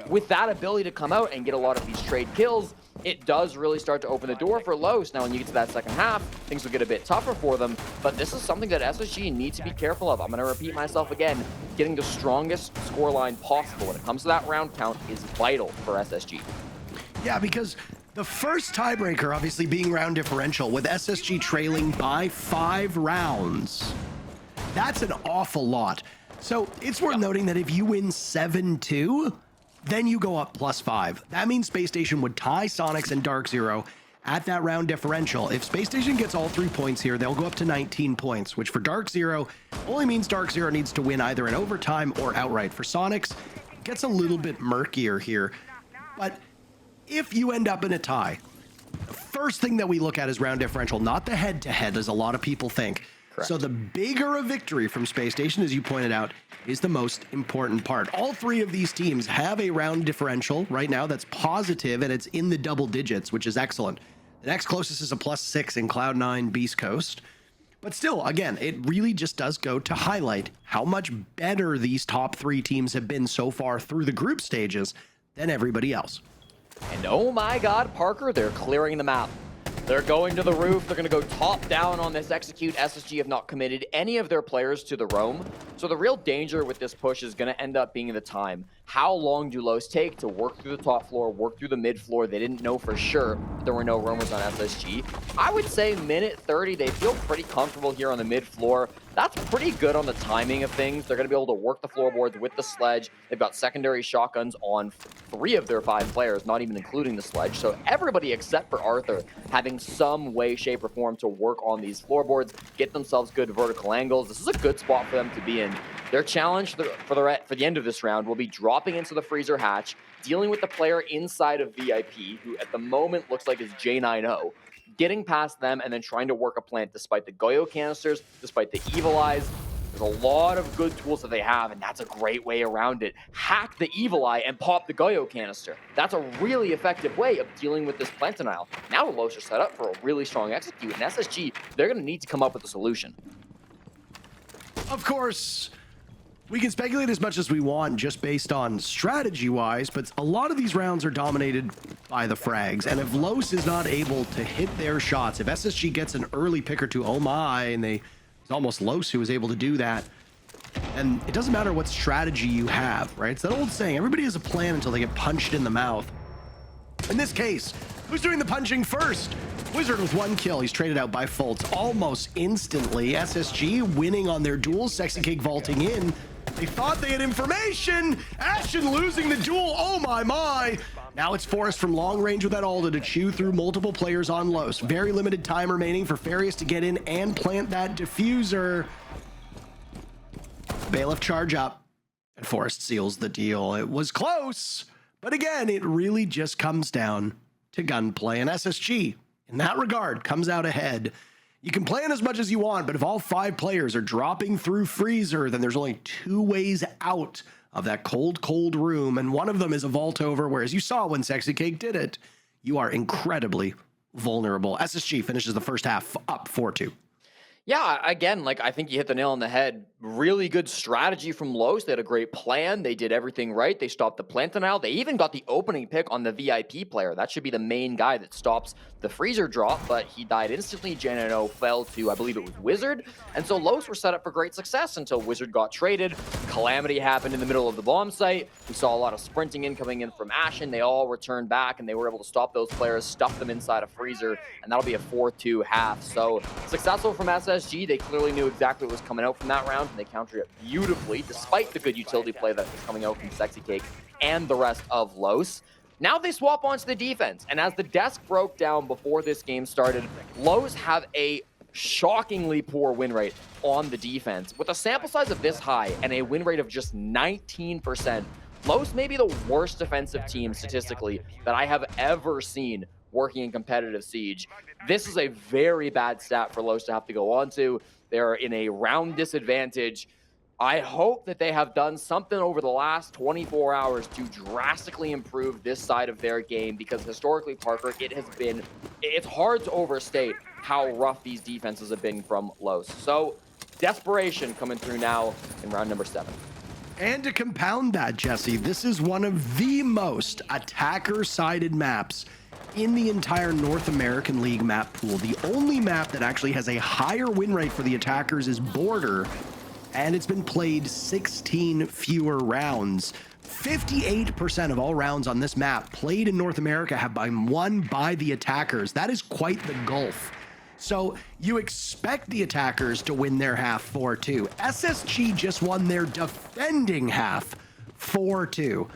Speaker 5: with that ability to come out and get a lot of these trade kills, it does really start to open the door for Los. Now, when you get to that second half, things will get a bit tougher for them, but this is something that SSG needs to be careful of. I'm going to repeat myself again. Getting the strongest scoreline possible when it comes to that round count is vital for SSG.
Speaker 4: Yeah, because the first tiebreaker obviously being round differential, with SSG trailing by 5 rounds. That's an awful lot. So it's worth noting that if you win 7-2, then you go up +5. That means Spacestation would tie Sonics and Dark Zero at that round differential. If Spacestation gets all 3 points here, they'll go up to 19 points, which for Dark Zero only means Dark Zero needs to win either in overtime or outright. For Sonics, it gets a little bit murkier here. But if you end up in a tie, the first thing that we look at is round differential, not the head-to-head, as a lot of people think.
Speaker 5: Correct.
Speaker 4: So the bigger a victory from Spacestation, as you pointed out, is the most important part. All 3 of these teams have a round differential right now that's positive, and it's in the double digits, which is excellent. The next closest is a +6 in Cloud9 Beast Coast. But still, again, it really just does go to highlight how much better these top 3 teams have been so far through the group stages than everybody else.
Speaker 5: And oh my God, Parker, they're clearing the map. They're going to the roof. They're going to go top down on this execute. SSG have not committed any of their players to the roam. So the real danger with this push is going to end up being the time. How long do Los take to work through the top floor, work through the mid floor? They didn't know for sure that there were no roamers on SSG. I would say minute 30, they feel pretty comfortable here on the mid floor. That's pretty good on the timing of things. They're going to be able to work the floorboards with the sledge. They've got secondary shotguns on 3 of their 5 players, not even including the sledge. So everybody except for Arthur having some way, shape, or form to work on these floorboards, get themselves good vertical angles. This is a good spot for them to be in. Their challenge for the end of this round will be dropping into the freezer hatch, dealing with the player inside of VIP, who at the moment looks like is J90, getting past them and then trying to work a plant despite the Goyo canisters, despite the Evil Eyes. There's a lot of good tools that they have, and that's a great way around it. Hack the Evil Eye and pop the Goyo canister. That's a really effective way of dealing with this plant denial. Now the Los are set up for a really strong execute, and SSG, they're going to need to come up with a solution.
Speaker 4: Of course, we can speculate as much as we want just based on strategy-wise, but a lot of these rounds are dominated by the frags, and if Los is not able to hit their shots, if SSG gets an early pick or two, oh my, and it's almost Los who was able to do that, and it doesn't matter what strategy you have, right? It's that old saying, everybody has a plan until they get punched in the mouth. In this case, who's doing the punching first? Wizard with 1 kill. He's traded out by Fultz almost instantly. SSG winning on their duel. Sexy Cake vaulting in. They thought they had information. Ashen losing the duel. Oh my. Now it's Forrest from long range with that Alda to chew through multiple players on Los. Very limited time remaining for Farius to get in and plant that diffuser. Bailiff charge up, and Forrest seals the deal. It was close, but again, it really just comes down to gunplay, and SSG, in that regard, comes out ahead. You can plan as much as you want, but if all 5 players are dropping through freezer, then there's only 2 ways out of that cold room, and one of them is a vault over, whereas you saw when Sexy Cake did it, you are incredibly vulnerable. SSG finishes the first half up 4-2.
Speaker 5: Yeah, again, I think you hit the nail on the head. Really good strategy from Los. They had a great plan. They did everything right. They stopped the plant denial. They even got the opening pick on the VIP player. That should be the main guy that stops the freezer drop, but he died instantly. J90 fell to, I believe it was Wizard. And so Los were set up for great success until Wizard got traded. Calamity happened in the middle of the bomb site. We saw a lot of sprinting in coming in from Ashen. They all returned back, and they were able to stop those players, stuff them inside a freezer, and that'll be a 4-2 half. So successful from SSG. SSG, they clearly knew exactly what was coming out from that round, and they countered it beautifully, despite the good utility play that was coming out from Sexy Cake and the rest of Los. Now they swap onto the defense, and as the desk broke down before this game started, Los have a shockingly poor win rate on the defense. With a sample size of this high and a win rate of just 19%, Los may be the worst defensive team statistically that I have ever seen working in competitive Siege. This is a very bad stat for Los to have to go on to. They're in a round disadvantage. I hope that they have done something over the last 24 hours to drastically improve this side of their game, because historically, Parker, it's hard to overstate how rough these defenses have been from Los. So desperation coming through now in round number 7.
Speaker 4: And to compound that, Jesse, this is one of the most attacker-sided maps in the entire North American League map pool. The only map that actually has a higher win rate for the attackers is Border, and it's been played 16 fewer rounds. 58% of all rounds on this map played in North America have been won by the attackers. That is quite the gulf. So you expect the attackers to win their half 4-2. SSG just won their defending half 4-2.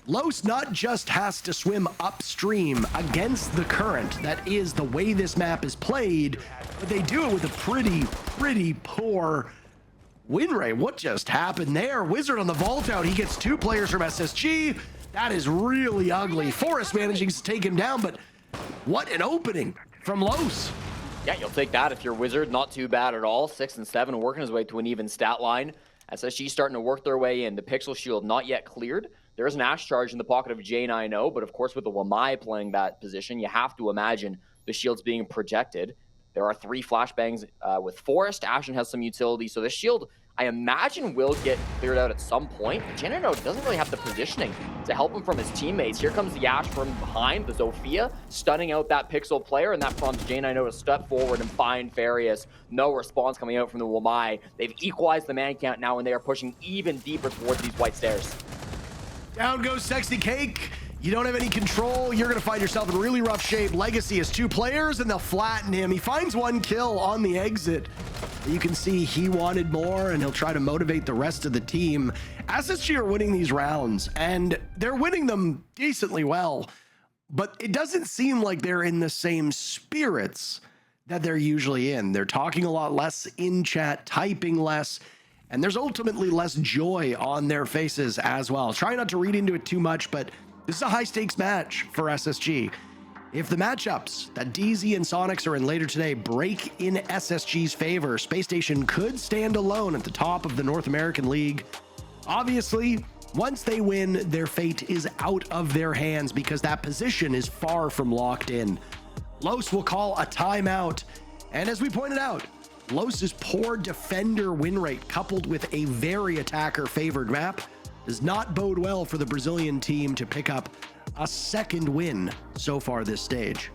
Speaker 4: Los not just has to swim upstream against the current, that is the way this map is played, but they do it with a pretty poor win rate. What just happened there? Wizard on the vault out. He gets 2 players from SSG. That is really ugly. Forrest managing to take him down, but what an opening from Los.
Speaker 5: Yeah, you'll take that if you're Wizard. Not too bad at all. 6 and 7, working his way to an even stat line. SSG starting to work their way in. The Pixel Shield not yet cleared. There is an Ash Charge in the pocket of J90, but of course with the Wamai playing that position, you have to imagine the shield's being projected. There are 3 flashbangs with Forrest. Ashen has some utility, so the shield, I imagine, will get cleared out at some point. J90 doesn't really have the positioning to help him from his teammates. Here comes the Ash from behind, the Zofia, stunning out that Pixel player, and that prompts J90 to step forward and find Farius. No response coming out from the Wamai. They've equalized the man count now, and they are pushing even deeper towards these white stairs.
Speaker 4: Down goes Sexy Cake. You don't have any control. You're going to find yourself in really rough shape. Legacy has 2 players, and they'll flatten him. He finds 1 kill on the exit. You can see he wanted more, and he'll try to motivate the rest of the team. SSG are winning these rounds, and they're winning them decently well, but it doesn't seem like they're in the same spirits that they're usually in. They're talking a lot less in chat, typing less, and there's ultimately less joy on their faces as well. Try not to read into it too much, but this is a high-stakes match for SSG. If the matchups that DZ and Sonics are in later today break in SSG's favor, Spacestation could stand alone at the top of the North American League. Obviously, once they win, their fate is out of their hands because that position is far from locked in. Los will call a timeout, and as we pointed out, Los's poor defender win rate coupled with a very attacker-favored map does not bode well for the Brazilian team to pick up a 2nd win so far this stage.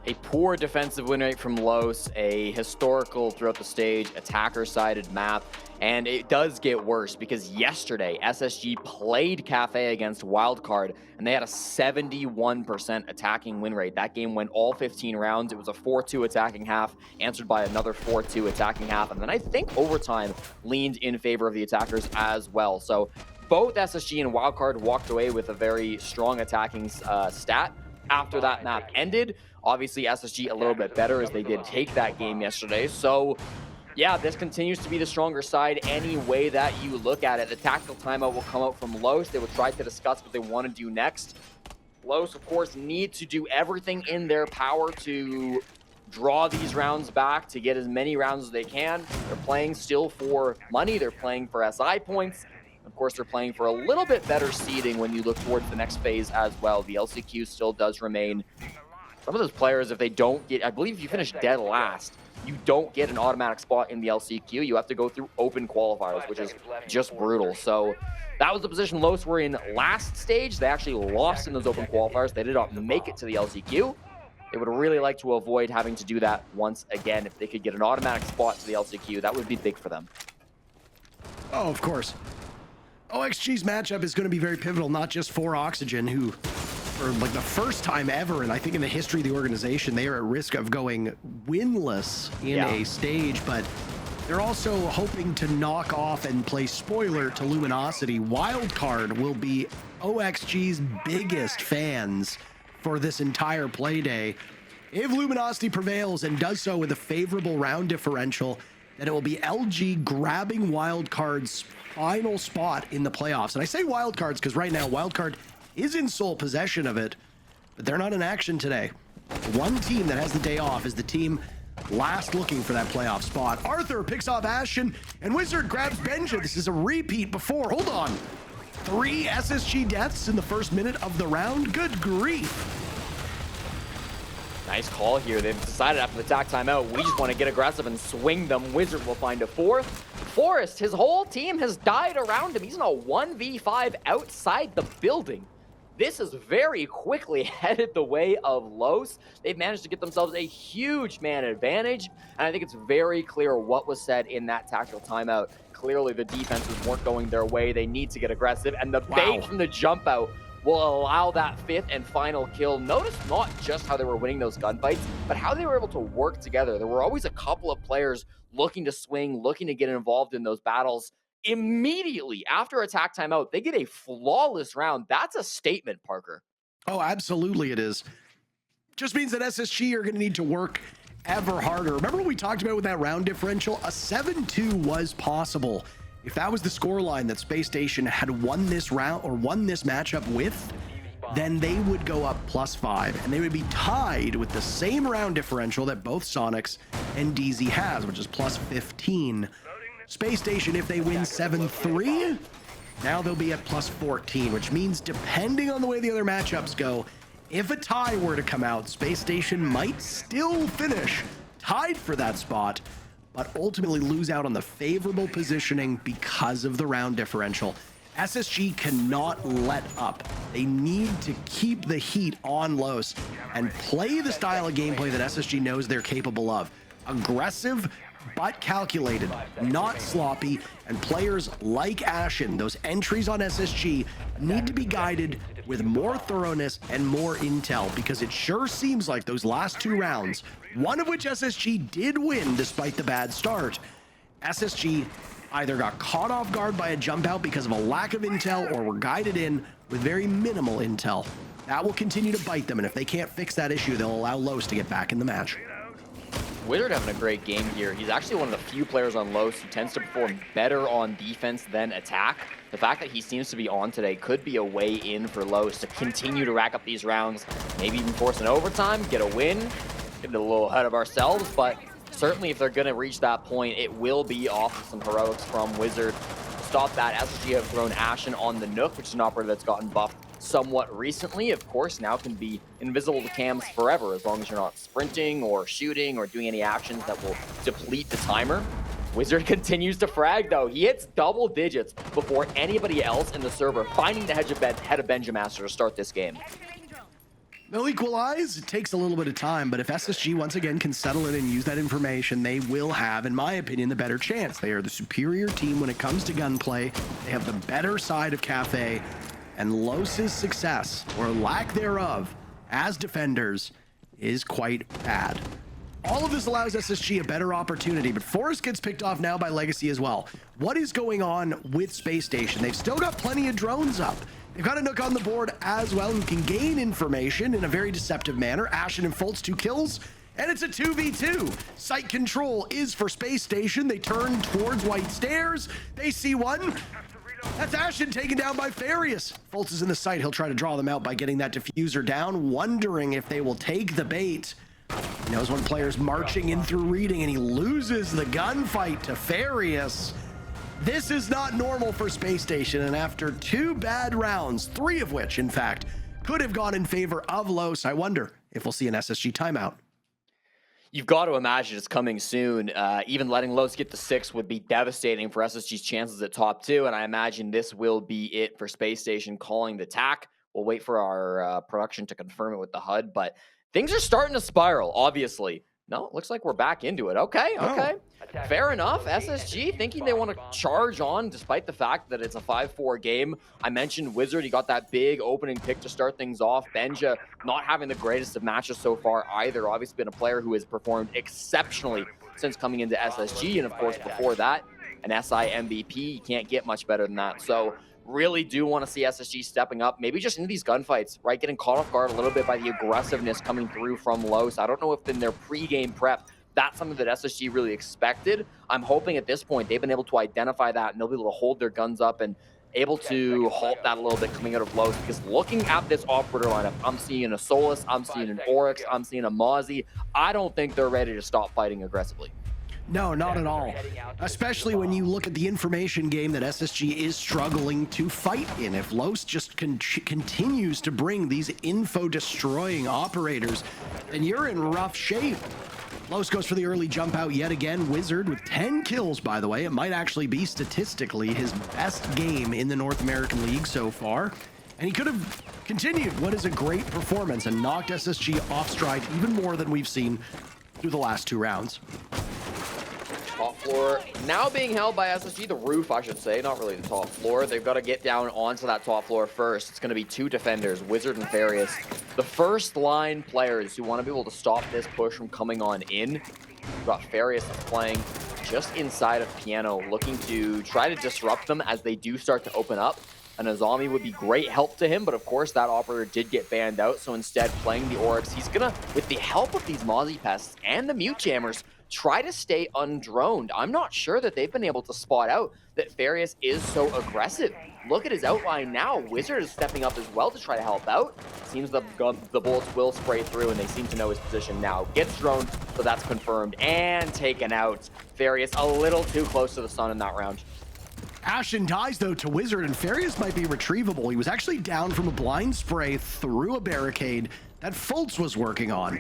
Speaker 5: A poor defensive win rate from Los, a historical throughout the stage, attacker-sided map, and it does get worse because yesterday SSG played Cafe against Wildcard, and they had a 71% attacking win rate. That game went all 15 rounds. It was a 4-2 attacking half, answered by another 4-2 attacking half, and then I think overtime leaned in favor of the attackers as well. So both SSG and Wildcard walked away with a very strong attacking stat after that map ended. Obviously, SSG a little bit better as they did take that game yesterday. So, yeah, this continues to be the stronger side any way that you look at it. The tactical timeout will come out from Los. They will try to discuss what they want to do next. Los, of course, need to do everything in their power to draw these rounds back, to get as many rounds as they can. They're playing still for money. They're playing for SI points. Of course, they're playing for a little bit better seeding when you look towards the next phase as well. The LCQ still does remain. Some of those players, if they don't get, I believe if you finish dead last, you don't get an automatic spot in the LCQ. You have to go through open qualifiers, which is just brutal. So that was the position Los were in last stage. They actually lost in those open qualifiers. They did not make it to the LCQ. They would really like to avoid having to do that once again. If they could get an automatic spot to the LCQ, that would be big for them.
Speaker 4: Oh, of course. OXG's matchup is going to be very pivotal, not just for Oxygen, who for like the first time ever, and I think in the history of the organization, they are at risk of going winless in a stage, but they're also hoping to knock off and play spoiler to Luminosity. Wildcard will be OXG's biggest fans for this entire play day. If Luminosity prevails and does so with a favorable round differential, then it will be LG grabbing Wildcard's final spot in the playoffs. And I say Wildcards because right now Wildcard is in sole possession of it, but they're not in action today. One team that has the day off is the team last looking for that playoff spot. Arthur picks off Ashen, and Wizard grabs Benja. This is a repeat before. Hold on. 3 SSG deaths in the first minute of the round. Good grief.
Speaker 5: Nice call here. They've decided after the attack timeout, we just want to get aggressive and swing them. Wizard will find a 4th. Forrest, his whole team has died around him. He's in a 1v5 outside the building. This is very quickly headed the way of Los. They've managed to get themselves a huge man advantage, and I think it's very clear what was said in that tactical timeout. Clearly, the defenses weren't going their way. They need to get aggressive, and the bait from the jump out will allow that 5th and final kill. Notice not just how they were winning those gunfights, but how they were able to work together. There were always a couple of players looking to swing, looking to get involved in those battles. Immediately after attack timeout, they get a flawless round. That's a statement, Parker.
Speaker 4: Oh, absolutely it is. Just means that SSG are going to need to work ever harder. Remember what we talked about with that round differential? A 7-2 was possible. If that was the scoreline that Spacestation had won this round or won this matchup with, then they would go up +5, and they would be tied with the same round differential that both Sonics and DZ has, which is +15. Spacestation, if they win 7-3, now they'll be at +14, which means depending on the way the other matchups go, if a tie were to come out, Spacestation might still finish tied for that spot, but ultimately lose out on the favorable positioning because of the round differential. SSG cannot let up. They need to keep the heat on Los and play the style of gameplay that SSG knows they're capable of. Aggressive, but calculated, not sloppy, and players like Ashen, those entries on SSG, need to be guided with more thoroughness and more intel, because it sure seems like those last 2 rounds, one of which SSG did win despite the bad start, SSG either got caught off guard by a jump out because of a lack of intel or were guided in with very minimal intel. That will continue to bite them, and if they can't fix that issue, they'll allow Los to get back in the match.
Speaker 5: Wizard having a great game here. He's actually one of the few players on Los who tends to perform better on defense than attack. The fact that he seems to be on today could be a way in for Los to continue to rack up these rounds, maybe even force an overtime, get a win. Get a little ahead of ourselves, but certainly if they're going to reach that point, it will be off of some heroics from Wizard. To stop that, SSG have thrown Ashen on the Nook, which is an operator that's gotten buffed somewhat recently. Of course, now can be invisible to cams forever, as long as you're not sprinting or shooting or doing any actions that will deplete the timer. Wizard continues to frag, though. He hits double digits before anybody else in the server finding the head of Benjamaster to start this game.
Speaker 4: They'll equalize. It takes a little bit of time, but if SSG once again can settle in and use that information, they will have, in my opinion, the better chance. They are the superior team when it comes to gunplay. They have the better side of Cafe, and Los's success, or lack thereof, as defenders, is quite bad. All of this allows SSG a better opportunity, but Forrest gets picked off now by Legacy as well. What is going on with Spacestation? They've still got plenty of drones up. They've got a Nook on the board as well who can gain information in a very deceptive manner. Ashen and Fultz 2 kills, and it's a 2v2. Site control is for Spacestation. They turn towards White Stairs. They see one. That's Ashen taken down by Farius. Fultz is in the site. He'll try to draw them out by getting that diffuser down, wondering if they will take the bait. He knows when player's marching in through reading, and he loses the gunfight to Farius. This is not normal for Spacestation, and after 2 bad rounds, 3 of which, in fact, could have gone in favor of Los, I wonder if we'll see an SSG timeout.
Speaker 5: You've got to imagine it's coming soon. Even letting Los get to 6 would be devastating for SSG's chances at top 2, and I imagine this will be it for Spacestation calling the tack. We'll wait for our production to confirm it with the HUD, but things are starting to spiral, obviously. No, looks like we're back into it. Okay, okay. Fair enough. SSG thinking they want to charge on despite the fact that it's a 5-4 game. I mentioned Wizard. He got that big opening pick to start things off. Benja not having the greatest of matches so far either. Obviously been a player who has performed exceptionally since coming into SSG. And of course, before that, an SI MVP. You can't get much better than that. So really do want to see SSG stepping up, maybe just into these gunfights, right? Getting caught off guard a little bit by the aggressiveness coming through from Los. I don't know if in their pre-game prep, that's something that SSG really expected. I'm hoping at this point they've been able to identify that and they'll be able to hold their guns up and able to halt that a little bit coming out of Los. Because looking at this operator lineup, I'm seeing a Solus, I'm seeing an Oryx, I'm seeing a Mozzie. I don't think they're ready to stop fighting aggressively.
Speaker 4: No, not at all. Especially when you look at the information game that SSG is struggling to fight in. If Los just continues to bring these info-destroying operators, then you're in rough shape. Los goes for the early jump out yet again. Wizard with 10 kills, by the way. It might actually be statistically his best game in the North American League so far. And he could have continued what is a great performance and knocked SSG off stride even more than we've seen through the last 2 rounds.
Speaker 5: Top floor now being held by SSG, the roof, I should say, not really the top floor. They've got to get down onto that top floor first. It's going to be 2 defenders, Wizard and Farius. The first line players who want to be able to stop this push from coming on in. We've got Farius playing just inside of Piano, looking to try to disrupt them as they do start to open up. An Azami would be great help to him, but of course that operator did get banned out, so instead playing the Oryx, he's gonna, with the help of these Mozzie pests and the Mute Jammers, try to stay undroned. I'm not sure that they've been able to spot out that Farius is so aggressive. Look at his outline now. Wizard is stepping up as well to try to help out. Seems the bullets will spray through and they seem to know his position now. Gets droned, so that's confirmed and taken out. Farius a little too close to the sun in that round.
Speaker 4: Ashen dies, though, to Wizard, and Farius might be retrievable. He was actually down from a blind spray through a barricade that Fultz was working on.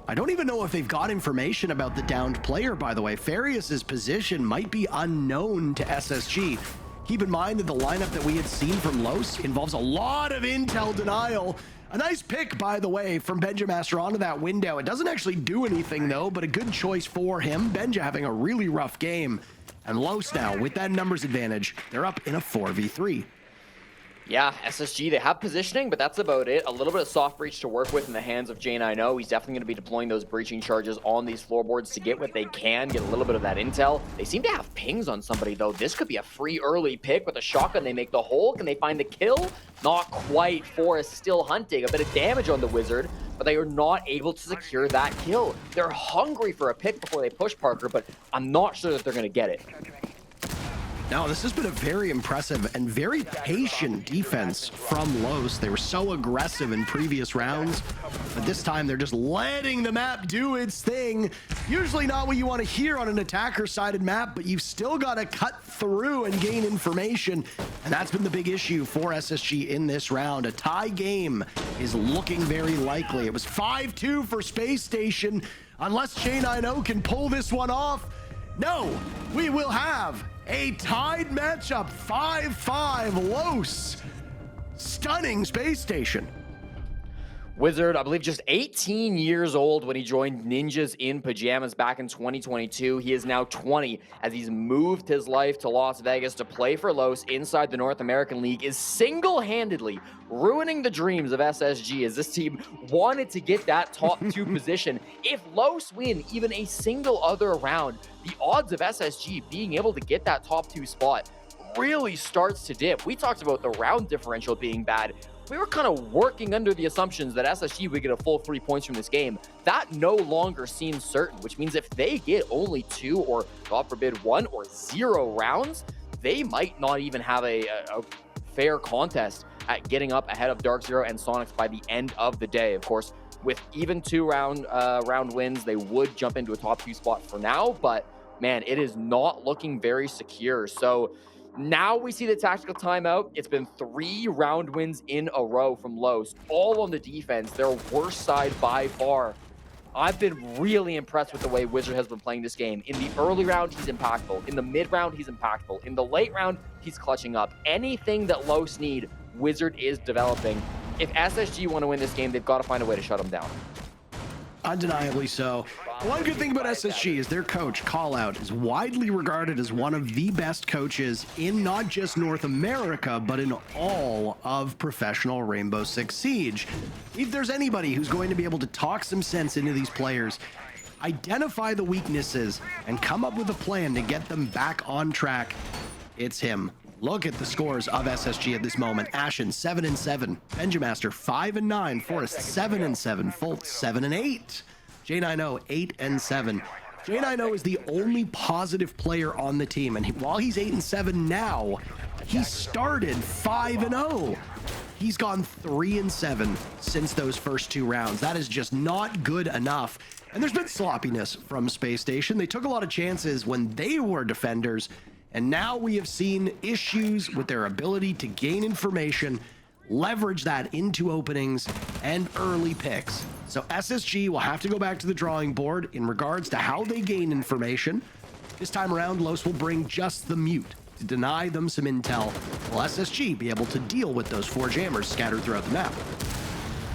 Speaker 4: I don't even know if they've got information about the downed player, by the way. Farius's position might be unknown to SSG. Keep in mind that the lineup that we had seen from Los involves a lot of intel denial. A nice pick, by the way, from Benja Master onto that window. It doesn't actually do anything, though, but a good choice for him. Benja having a really rough game. And Los now, with that numbers advantage, they're up in a 4v3.
Speaker 5: Yeah, SSG, they have positioning, but that's about it. A little bit of soft breach to work with in the hands of J9O. He's definitely going to be deploying those breaching charges on these floorboards to get what they can, get a little bit of that intel. They seem to have pings on somebody, though. This could be a free early pick with a shotgun. They make the hole. Can they find the kill? Not quite. Forrest still hunting. A bit of damage on the Wizard, but they are not able to secure that kill. They're hungry for a pick before they push Parker, but I'm not sure that they're going to get it.
Speaker 4: No, this has been a very impressive and very patient defense from Los. They were so aggressive in previous rounds, but this time they're just letting the map do its thing. Usually not what you want to hear on an attacker-sided map, but you've still got to cut through and gain information, and that's been the big issue for SSG in this round. A tie game is looking very likely. It was 5-2 for Space Station. Unless J9O can pull this one off, no, we will have a tied matchup, 5-5, Los stunning Space Station.
Speaker 5: Wizard, I believe just 18 years old when he joined Ninjas in Pajamas back in 2022. He is now 20 as he's moved his life to Las Vegas to play for Los inside the North American League, is single-handedly ruining the dreams of SSG as this team wanted to get that top 2 position. If Los win even a single other round, the odds of SSG being able to get that top 2 spot really starts to dip. We talked about the round differential being bad. We were kind of working under the assumptions that SSG would get a full 3 points from this game. That no longer seems certain, which means if they get only 2 or, God forbid, 1 or 0 rounds, they might not even have a fair contest at getting up ahead of Dark Zero and Sonics by the end of the day. Of course, with even 2 round wins, they would jump into a top 2 spot for now, but man, it is not looking very secure. So now we see the tactical timeout. It's been 3 round wins in a row from Los, all on the defense, their worst side by far. I've been really impressed with the way Wizard has been playing this game. In the early round, he's impactful. In the mid round, he's impactful. In the late round, he's clutching up. Anything that Los need, Wizard is developing. If SSG want to win this game, they've got to find a way to shut him down.
Speaker 4: Undeniably so. One good thing about SSG is their coach, Callout, is widely regarded as one of the best coaches in not just North America, but in all of professional Rainbow Six Siege. If there's anybody who's going to be able to talk some sense into these players, identify the weaknesses, and come up with a plan to get them back on track, it's him. Look at the scores of SSG at this moment. Ashen 7-7, Benjamaster 5-9, Forest 7-7, Folt 7-8, J90 8-7. J90 is the only positive player on the team, and while he's 8-7 now, he started 5-0. He's gone 3-7 since those first 2 rounds. That is just not good enough. And there's been sloppiness from Spacestation. They took a lot of chances when they were defenders, and now we have seen issues with their ability to gain information, leverage that into openings and early picks. So SSG will have to go back to the drawing board in regards to how they gain information. This time around, Los will bring just the mute to deny them some intel, will SSG be able to deal with those 4 jammers scattered throughout the map.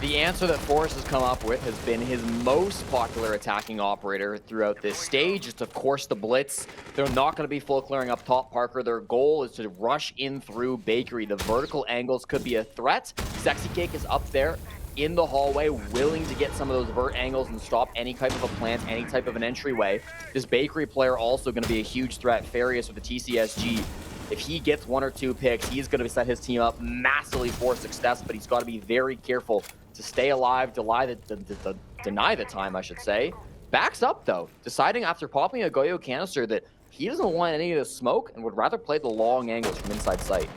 Speaker 5: The answer that Forrest has come up with has been his most popular attacking operator throughout this stage. It's, of course, the Blitz. They're not going to be full clearing up top, Parker. Their goal is to rush in through Bakery. The vertical angles could be a threat. Sexy Cake is up there in the hallway, willing to get some of those vert angles and stop any type of a plant, any type of an entryway. This Bakery player also going to be a huge threat. Farius with the TCSG. If he gets 1 or 2 picks, he's going to set his team up massively for success, but he's got to be very careful to stay alive, deny the time, I should say. Backs up, though, deciding after popping a Goyo canister that he doesn't want any of the smoke and would rather play the long angles from inside sight.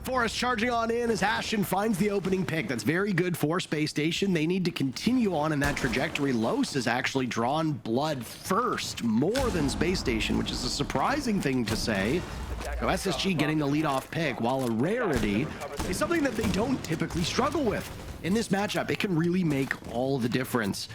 Speaker 4: Forrest charging on in as Ashen finds the opening pick. That's very good for Spacestation. They need to continue on in that trajectory. Los has actually drawn blood first, more than Spacestation, which is a surprising thing to say. So SSG getting the leadoff pick, while a rarity, is something that they don't typically struggle with. In this matchup, it can really make all the difference.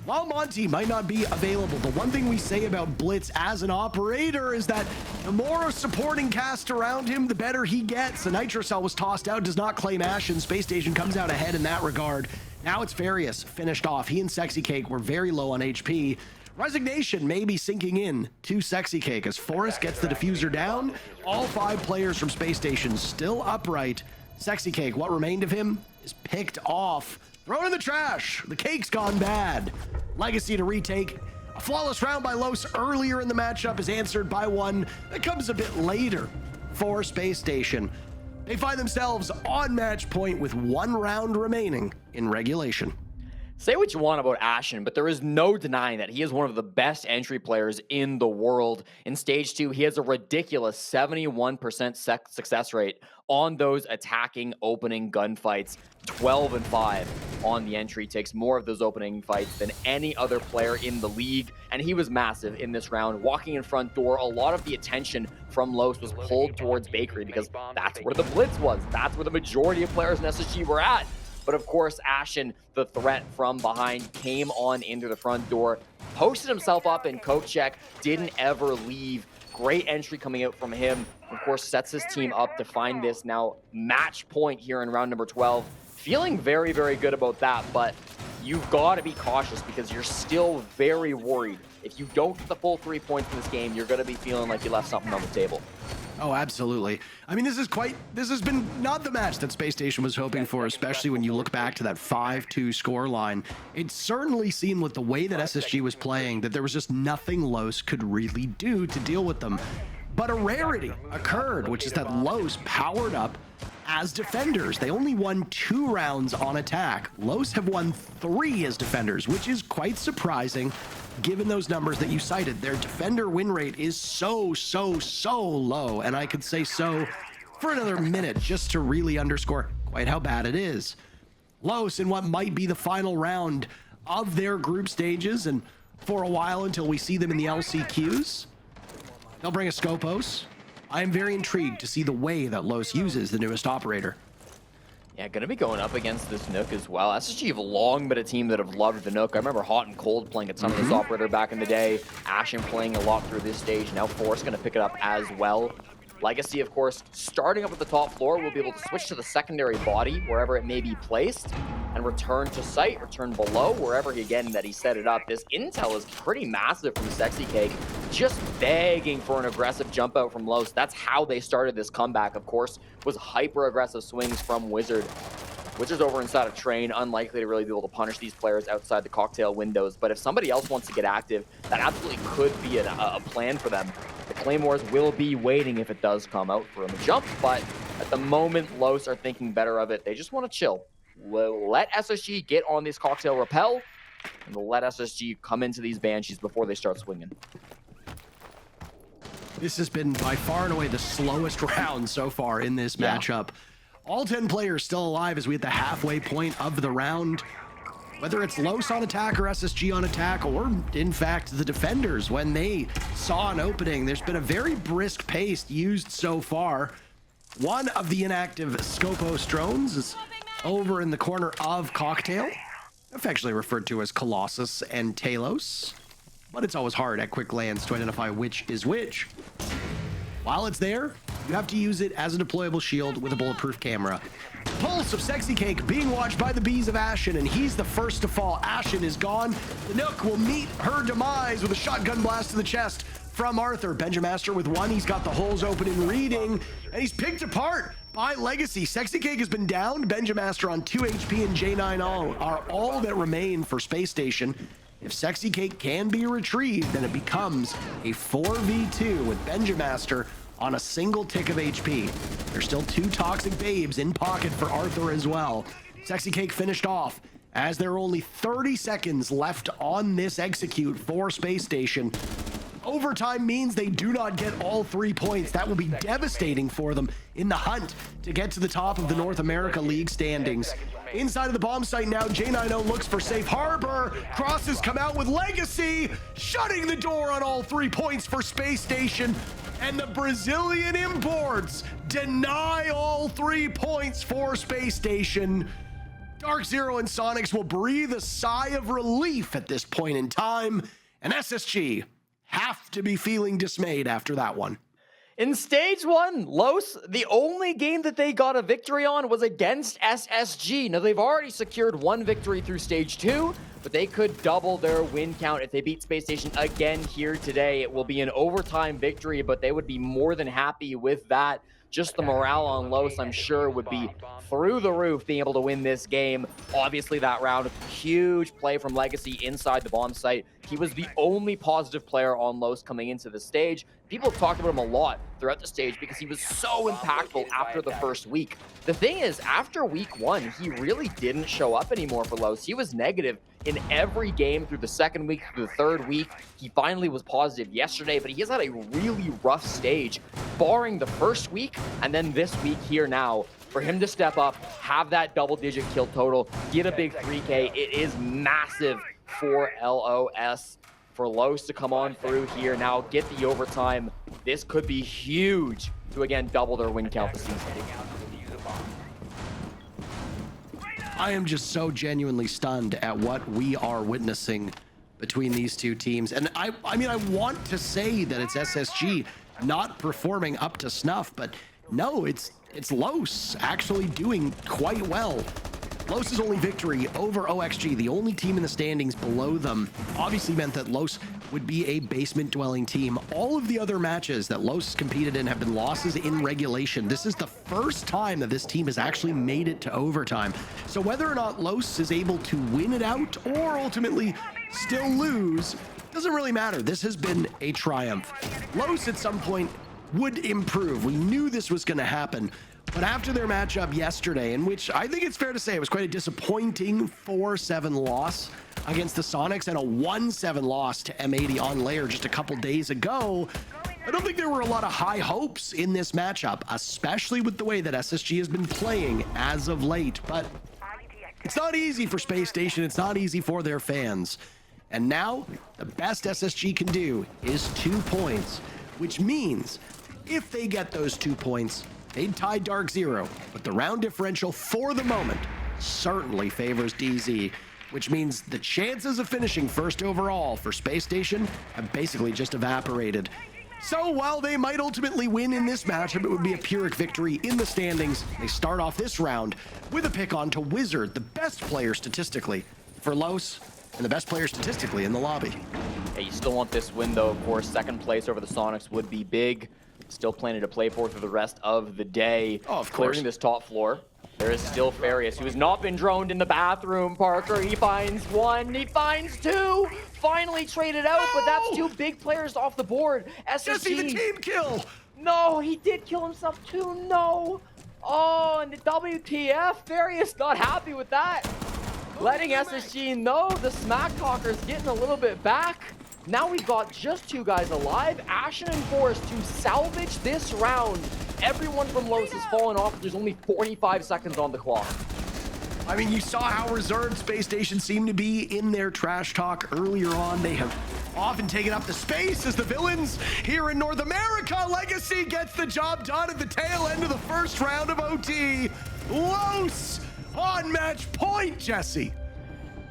Speaker 4: While Monty might not be available, the one thing we say about Blitz as an operator is that the more supporting cast around him, the better he gets. The Nitro Cell was tossed out, does not claim Ash, and Spacestation comes out ahead in that regard. Now it's Farius finished off. He and Sexy Cake were very low on HP. Resignation may be sinking in to Sexy Cake as Forrest gets the diffuser down. All 5 players from Spacestation still upright. Sexy Cake, what remained of him, is picked off. Thrown in the trash. The cake's gone bad. Legacy to retake. A flawless round by Los earlier in the matchup is answered by one that comes a bit later for Spacestation. They find themselves on match point with 1 round remaining in regulation.
Speaker 5: Say what you want about Ashen, but there is no denying that he is one of the best entry players in the world. In Stage 2, he has a ridiculous 71% success rate on those attacking opening gunfights. 12-5 on the entry, takes more of those opening fights than any other player in the league, and he was massive in this round. Walking in front door, a lot of the attention from Los was pulled towards Bakery because that's where the Blitz was. That's where the majority of players in SSG were at. But of course, Ashen, the threat from behind, came on into the front door, posted himself up in coke check, didn't ever leave. Great entry coming out from him. Of course, sets his team up to find this now match point here in round number 12. Feeling very, very good about that, but you've got to be cautious because you're still very worried. If you don't get the full 3 points in this game, you're going to be feeling like you left something on the table.
Speaker 4: Oh, absolutely. I mean, this has been not the match that Spacestation was hoping for, especially when you look back to that 5-2 score line. It certainly seemed with the way that SSG was playing that there was just nothing Los could really do to deal with them. But a rarity occurred, which is that Los powered up as defenders. They only won 2 rounds on attack. Los have won 3 as defenders, which is quite surprising given those numbers that you cited. Their defender win rate is so low, and I could say so for another minute just to really underscore quite how bad it is. Los in what might be the final round of their group stages, and for a while until we see them in the LCQs. They'll bring a Scopos. I am very intrigued to see the way that Los uses the newest operator.
Speaker 5: Yeah, going to be going up against this Nook as well. SSG have long been a team that have loved the Nook. I remember Hot and Cold playing at some of this operator back in the day. Ashen playing a lot through this stage. Now Force going to pick it up as well. Legacy, of course, starting up at the top floor, will be able to switch to the secondary body wherever it may be placed. and return to site, return below, wherever again that he set it up. This intel is pretty massive from Sexy Cake, just begging for an aggressive jump out from Los. That's how they started this comeback, of course, was hyper-aggressive swings from Wizard. Wizard's over inside of Train, unlikely to really be able to punish these players outside the cocktail windows. But if somebody else wants to get active, that absolutely could be a plan for them. The Claymores will be waiting if it does come out for a jump, but at the moment, Los are thinking better of it. They just want to chill. We'll let SSG get on this cocktail rappel, and we'll let SSG come into these Banshees before they start swinging.
Speaker 4: This has been by far and away the slowest round so far in this matchup. All 10 players still alive as we hit the halfway point of the round. Whether it's Los on attack or SSG on attack, or in fact the defenders, when they saw an opening, there's been a very brisk pace used so far. One of the inactive Scopos drones is over in the corner of Cocktail, affectionately referred to as Colossus and Talos, but it's always hard at quick lands to identify which is which. While it's there, you have to use it as a deployable shield with a bulletproof camera. Pulse of Sexy Cake being watched by the Bees of Ashen, and he's the first to fall. Ashen is gone. The Nook will meet her demise with a shotgun blast to the chest from Arthur. Benjamaster with one. He's got the holes open in reading, and he's picked apart by Legacy. Sexy Cake has been downed. Benjamaster on 2 HP and J9 are all that remain for Space Station. If Sexy Cake can be retrieved, then it becomes a 4v2 with Benjamaster on a single tick of HP. There's still 2 toxic babes in pocket for Arthur as well. Sexy Cake finished off as there are only 30 seconds left on this execute for Space Station. Overtime means they do not get all 3 points. That will be devastating for them in the hunt to get to the top of the North America League standings. Inside of the bomb site now, J90 looks for safe harbor. Crosses come out with Legacy, shutting the door on all 3 points for Space Station. And the Brazilian imports deny all 3 points for Space Station. Dark Zero and Sonics will breathe a sigh of relief at this point in time, and SSG have to be feeling dismayed after that one.
Speaker 5: In stage 1, Los, the only game that they got a victory on was against SSG. Now, they've already secured 1 victory through stage 2, but they could double their win count if they beat Space Station again here today. It will be an overtime victory, but they would be more than happy with that. Just the morale on Los, I'm sure, would be through the roof being able to win this game. Obviously, that round, huge play from Legacy inside the bomb site. He was the only positive player on Los coming into the stage. People have talked about him a lot throughout the stage because he was so impactful after the first week. The thing is, after week 1, he really didn't show up anymore for Los. He was negative in every game through the second week, through the third week. He finally was positive yesterday, but he has had a really rough stage, barring the first week and then this week here now. For him to step up, have that double-digit kill total, get a big 3K, it is massive for LOS. For Los to come on through here now, get the overtime. This could be huge to, again, double their win count this season.
Speaker 4: I am just so genuinely stunned at what we are witnessing between these 2 teams. And I mean, I want to say that it's SSG not performing up to snuff, but no, it's Los actually doing quite well. Los's only victory over OXG, the only team in the standings below them, obviously meant that Los would be a basement-dwelling team. All of the other matches that Los competed in have been losses in regulation. This is the first time that this team has actually made it to overtime. So whether or not Los is able to win it out or ultimately still lose, doesn't really matter. This has been a triumph. Los at some point would improve. We knew this was going to happen. But after their matchup yesterday, in which I think it's fair to say it was quite a disappointing 4-7 loss against the Sonics and a 1-7 loss to M80 on layer just a couple days ago, I don't think there were a lot of high hopes in this matchup, especially with the way that SSG has been playing as of late. But it's not easy for Space Station. It's not easy for their fans. And now the best SSG can do is 2 points, which means if they get those 2 points, they'd tie Dark Zero, but the round differential for the moment certainly favors DZ, which means the chances of finishing first overall for Space Station have basically just evaporated. So while they might ultimately win in this matchup, it would be a Pyrrhic victory in the standings. They start off this round with a pick on to Wizard, the best player statistically for Los, and the best player statistically in the lobby.
Speaker 5: Yeah, you still want this win, though. Of course, second place over the Sonics would be big. Still planning to play for the rest of the day.
Speaker 4: Oh, of course.
Speaker 5: Clearing this top floor. There is still Farius, who has not been droned in the bathroom, Parker. He finds one, he finds two. Finally traded out, but that's two big players off the board. SSG.
Speaker 4: Jesse, the team kill!
Speaker 5: No, he did kill himself too, no. Oh, and the WTF, Farius not happy with that. Letting SSG know the Smack Talker's getting a little bit back. Now we've got just two guys alive. Ashen and Forrest to salvage this round. Everyone from Los has fallen off. There's only 45 seconds on the clock.
Speaker 4: I mean, you saw how reserved Space Station seemed to be in their trash talk earlier on. They have often taken up the space as the villains here in North America. Legacy gets the job done at the tail end of the first round of OT. Los on match point, Jesse.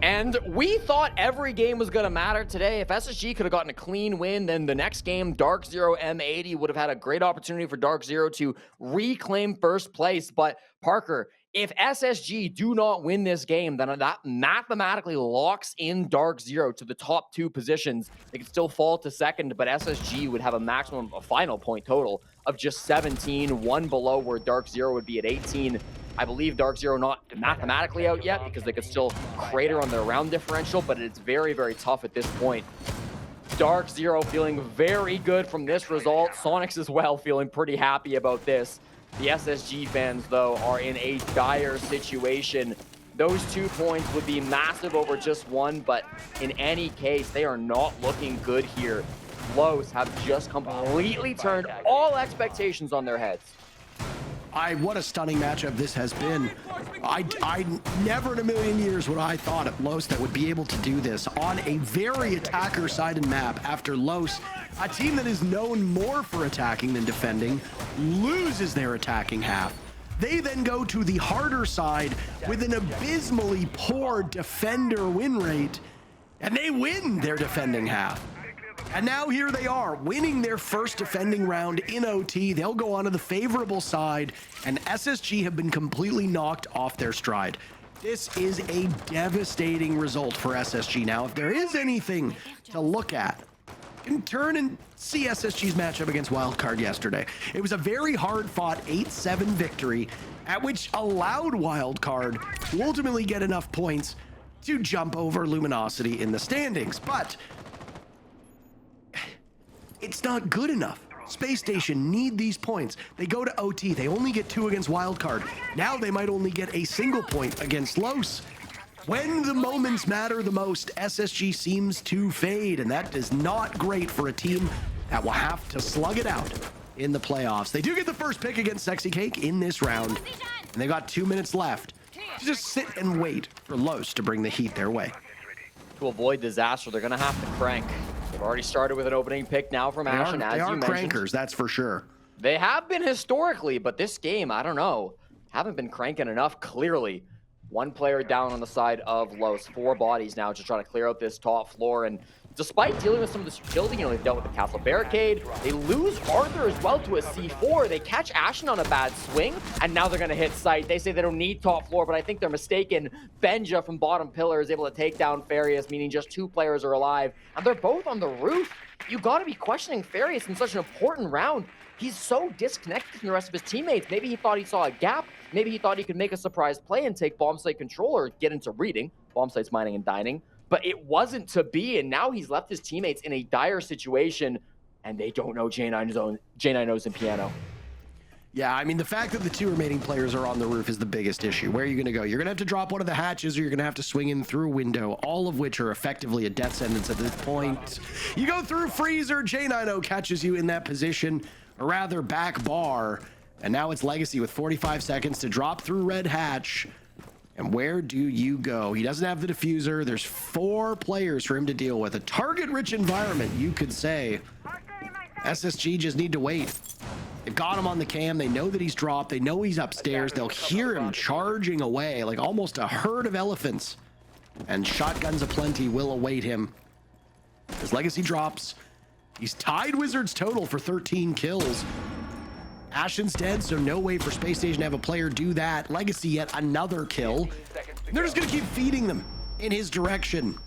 Speaker 5: And we thought every game was going to matter today. If SSG could have gotten a clean win, then the next game, Dark Zero M80 would have had a great opportunity for Dark Zero to reclaim first place. But Parker, if SSG do not win this game, then that mathematically locks in Dark Zero to the top two positions. They could still fall to second, but SSG would have a final point total of just 17, one below where Dark Zero would be at 18. I believe Dark Zero not mathematically out yet because they could still crater on their round differential, but it's very, very tough at this point. Dark Zero feeling very good from this result. Sonics as well feeling pretty happy about this. The SSG fans, though, are in a dire situation. Those 2 points would be massive over just one, but in any case, they are not looking good here. Los have just completely turned all expectations on their heads.
Speaker 4: What a stunning matchup this has been. I never in a million years would I thought of Los that would be able to do this on a very attacker-sided map after Los, a team that is known more for attacking than defending, loses their attacking half. They then go to the harder side with an abysmally poor defender win rate, and they win their defending half. And now here they are, winning their first defending round in OT. They'll go on to the favorable side, and SSG have been completely knocked off their stride. This is a devastating result for SSG. Now, if there is anything to look at, you can turn and see SSG's matchup against Wildcard yesterday. It was a very hard-fought 8-7 victory, at which allowed Wildcard to ultimately get enough points to jump over Luminosity in the standings. But it's not good enough. Space Station need these points. They go to OT. They only get 2 against Wildcard. Now they might only get a single point against Los. When the moments matter the most, SSG seems to fade, and that is not great for a team that will have to slug it out in the playoffs. They do get the first pick against Sexy Cake in this round, and they've got 2 minutes left to just sit and wait for Los to bring the heat their way.
Speaker 5: To avoid disaster, they're going to have to crank. They've already started with an opening pick now from Ashen, as you mentioned.
Speaker 4: They are crankers, that's for sure.
Speaker 5: They have been historically, but this game, I don't know. Haven't been cranking enough, clearly. One player down on the side of Los. 4 bodies now just trying to clear out this top floor. And despite dealing with some of this fragility, they've dealt with the castle barricade. They lose Arthur as well to a C4. They catch Ashen on a bad swing, and now they're going to hit site. They say they don't need top floor, but I think they're mistaken. Benja from bottom pillar is able to take down Farius, meaning just 2 players are alive. And they're both on the roof. You got to be questioning Farius in such an important round. He's so disconnected from the rest of his teammates. Maybe he thought he saw a gap. Maybe he thought he could make a surprise play and take bomb site control or get into reading. Bomb site's mining and dining. But it wasn't to be, and now he's left his teammates in a dire situation, and they don't know J9 knows in piano.
Speaker 4: Yeah, I mean, the fact that the 2 remaining players are on the roof is the biggest issue. Where are you going to go? You're going to have to drop one of the hatches, or you're going to have to swing in through a window, all of which are effectively a death sentence at this point. You go through freezer, J9 catches you in that position, or rather back bar, and now it's Legacy with 45 seconds to drop through red hatch. And where do you go? He doesn't have the diffuser. There's 4 players for him to deal with. A target-rich environment, you could say. SSG just need to wait. They've got him on the cam. They know that he's dropped. They know he's upstairs. They'll hear him charging away like almost a herd of elephants. And shotguns aplenty will await him. As Legacy drops, He's tied Wizards total for 13 kills. Ashen's dead, so no way for Space Station to have a player do that. Legacy yet another kill. They're just gonna keep feeding them in his direction.